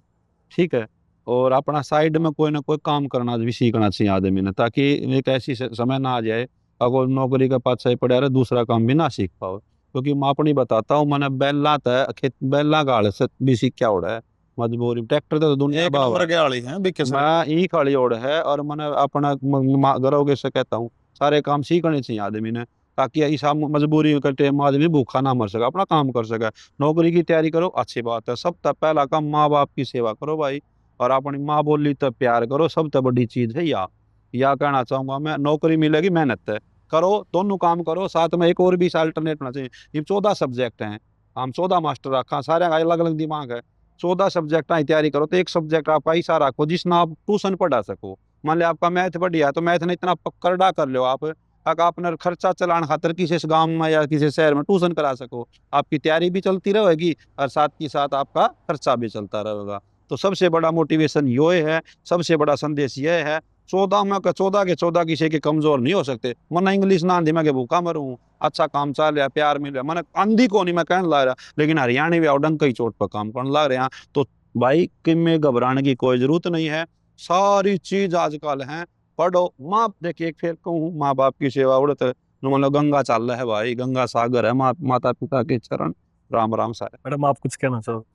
ठीक है। और अपना साइड में कोई ना कोई काम करना भी सीखना चाहिए आदमी ने, ताकि एक ऐसी समय ना आ जाए अगर नौकरी का पाछा ही पड़ा रहे दूसरा काम भी ना सीख पाओ। क्योंकि मैं अपनी बताता हूँ, मैंने बैला था खेत बैला गाड़ से भी सीख क्या उड़ा है, मजबूरी ट्रैक्टर तो दुनिया एक भाव नंबर है। के आली हैं बिके सर। मैं ई खड़ी ओढ़ है और मैंने अपना घरों से कहता हूँ सारे काम सीखने चाहिए आदमी ने, ताकि ऐसा मजबूरी के टाइम आदमी भूखा ना मर सके, अपना काम कर सके। नौकरी की तैयारी करो, अच्छी बात है। सब तक पहला काम माँ बाप की सेवा करो भाई, और अपनी माँ बोली तब प्यार करो, सब तक बड़ी चीज है। या कहना चाहूंगा मैं, नौकरी मिलेगी मेहनत है करो, दोनों काम करो साथ में। एक और भी अल्टरनेट होना चाहिए। ये 14 सब्जेक्ट हैं, हम 14 मास्टर रखा, सारे अलग अलग दिमाग है। 14 सब्जेक्ट की तैयारी करो तो एक सब्जेक्ट आप ऐसा रखो जिसमें आप ट्यूशन पढ़ा सको। मान लिया आपका मैथ बढ़िया है तो मैथ ने इतना पकड़ा कर लो आप, अगर आपने खर्चा चलाने खातर किसी गांव में या किसी शहर में ट्यूशन करा सको, आपकी तैयारी भी चलती रहेगी और साथ ही साथ आपका खर्चा भी चलता रहेगा। तो सबसे बड़ा मोटिवेशन ये है, सबसे बड़ा संदेश ये है। 14 में 14 के 14 किसी के कमजोर नहीं हो सकते। मन इंग्लिश ना आंधी में के भूखा मरूं, अच्छा काम चल रहा, प्यार मिल रहा, मैंने आंधी को नहीं मैं कहने लग रहा, लेकिन हरियाणवी औडंग कई चोट पर काम करने लग रहे हैं। तो भाई कि में घबराने की कोई जरूरत नहीं है, सारी चीज आजकल है। पढ़ो, माँ देखिए एक फिर कहूँ, माँ बाप की सेवा उड़त मतलब गंगा चल रहा है भाई, गंगा सागर है। माता पिता के चरण राम राम सारे। मैडम आप कुछ कहना चाहो?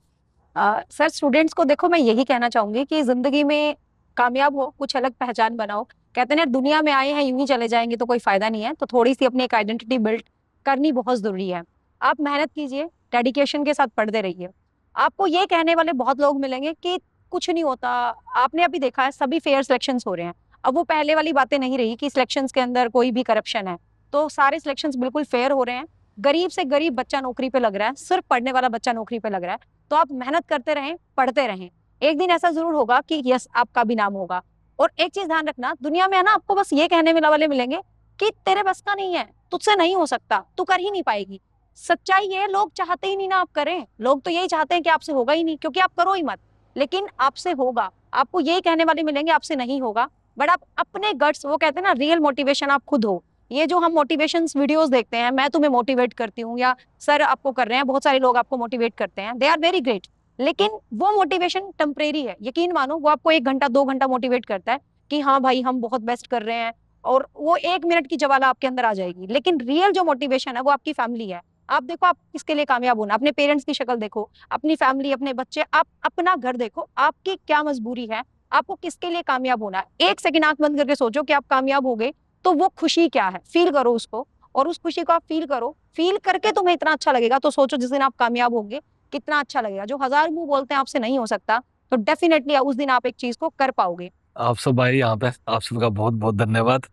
सर स्टूडेंट्स को देखो, मैं यही कहना चाहूंगी कि जिंदगी में कामयाब हो, कुछ अलग पहचान बनाओ। कहते हैं दुनिया में आए हैं यूं ही चले जाएंगे तो कोई फायदा नहीं है, तो थोड़ी सी अपनी एक आइडेंटिटी बिल्ड करनी बहुत जरूरी है। आप मेहनत कीजिए, डेडिकेशन के साथ पढ़ते रहिए। आपको ये कहने वाले बहुत लोग मिलेंगे कि कुछ नहीं होता, आपने अभी देखा है सभी फेयर सिलेक्शंस हो रहे हैं। अब वो पहले वाली बातें नहीं रही कि सिलेक्शंस के अंदर कोई भी करप्शन है, तो सारे सिलेक्शंस बिल्कुल फेयर हो रहे हैं। गरीब से गरीब बच्चा नौकरी पे लग रहा है, सिर्फ पढ़ने वाला बच्चा नौकरी पे लग रहा है। तो आप मेहनत करते रहें, पढ़ते रहें, एक दिन ऐसा जरूर होगा कि यस आपका भी नाम होगा। और एक चीज ध्यान रखना, दुनिया में है ना आपको बस ये कहने वाले मिलेंगे कि तेरे बस का नहीं है, तुझसे नहीं हो सकता, तू कर ही नहीं पाएगी। सच्चाई ये, लोग चाहते ही नहीं ना आप करें, लोग तो यही चाहते हैं कि आपसे होगा ही नहीं, क्योंकि आप करो ही मत, लेकिन आपसे होगा। आपको यही कहने वाले मिलेंगे आपसे नहीं होगा, बट आप अपने गट्स, वो कहते हैं ना रियल मोटिवेशन आप खुद हो। ये जो हम मोटिवेशन वीडियोस देखते हैं, मैं तुम्हें मोटिवेट करती हूँ या सर आपको कर रहे हैं, बहुत सारे लोग आपको मोटिवेट करते हैं, दे आर वेरी ग्रेट, लेकिन वो मोटिवेशन टेम्परेरी है। यकीन मानो वो आपको 1 घंटा 2 घंटा मोटिवेट करता है कि हाँ भाई हम बहुत बेस्ट कर रहे हैं, और वो 1 मिनट की जवाला आपके अंदर आ जाएगी। लेकिन रियल जो मोटिवेशन है वो आपकी फैमिली है। आप देखो आप किसके लिए कामयाब होना, अपने पेरेंट्स की शक्ल देखो, अपनी फैमिली, अपने बच्चे, आप अपना घर देखो, आपकी क्या मजबूरी है, आपको किसके लिए कामयाब होना है। 1 सेकंड आंख बंद करके सोचो कि आप कामयाब हो गए तो वो खुशी क्या है, फील करो उसको, और उस खुशी को आप फील करो, फील करके तुम्हें इतना अच्छा लगेगा तो सोचो जिस दिन आप कामयाब होंगे कितना अच्छा लगेगा। जो 1000 मुंह बोलते हैं आपसे नहीं हो सकता, तो डेफिनेटली उस दिन आप एक चीज को कर पाओगे। आप सब भाई यहाँ पे, आप सबका बहुत बहुत धन्यवाद।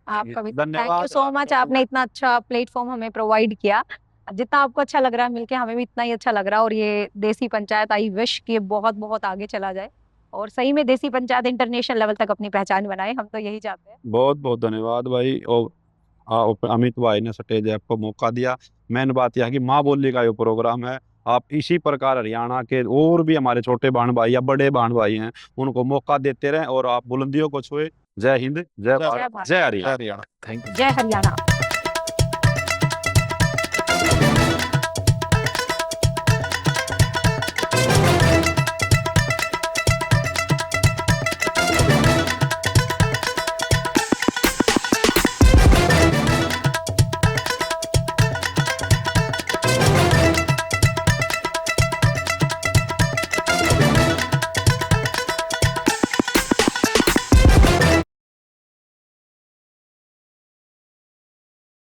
आपका भी थैंक यू धन्यवाद सो मच, आपने इतना अच्छा प्लेटफॉर्म हमें प्रोवाइड किया। जितना आपको अच्छा लग रहा है मिलके, हमें भी इतना ही अच्छा लग रहा है। और ये देसी पंचायत, आई विश कि बहुत बहुत आगे चला जाए और सही में देसी पंचायत इंटरनेशनल लेवल तक अपनी पहचान बनाए, हम तो यही चाहते हैं। बहुत बहुत धन्यवाद भाई। और अमित भाई ने स्टेज आपको मौका दिया। मेन बात यह है कि माँ बोली का ये प्रोग्राम है, आप इसी प्रकार हरियाणा के और भी हमारे छोटे बहन भाई या बड़े बहन भाई हैं, उनको मौका देते रहें और आप बुलंदियों को छुए। जय हिंद, जय भारत, जय हरियाणा। हरियाणा। Thank you. जय हरियाणा।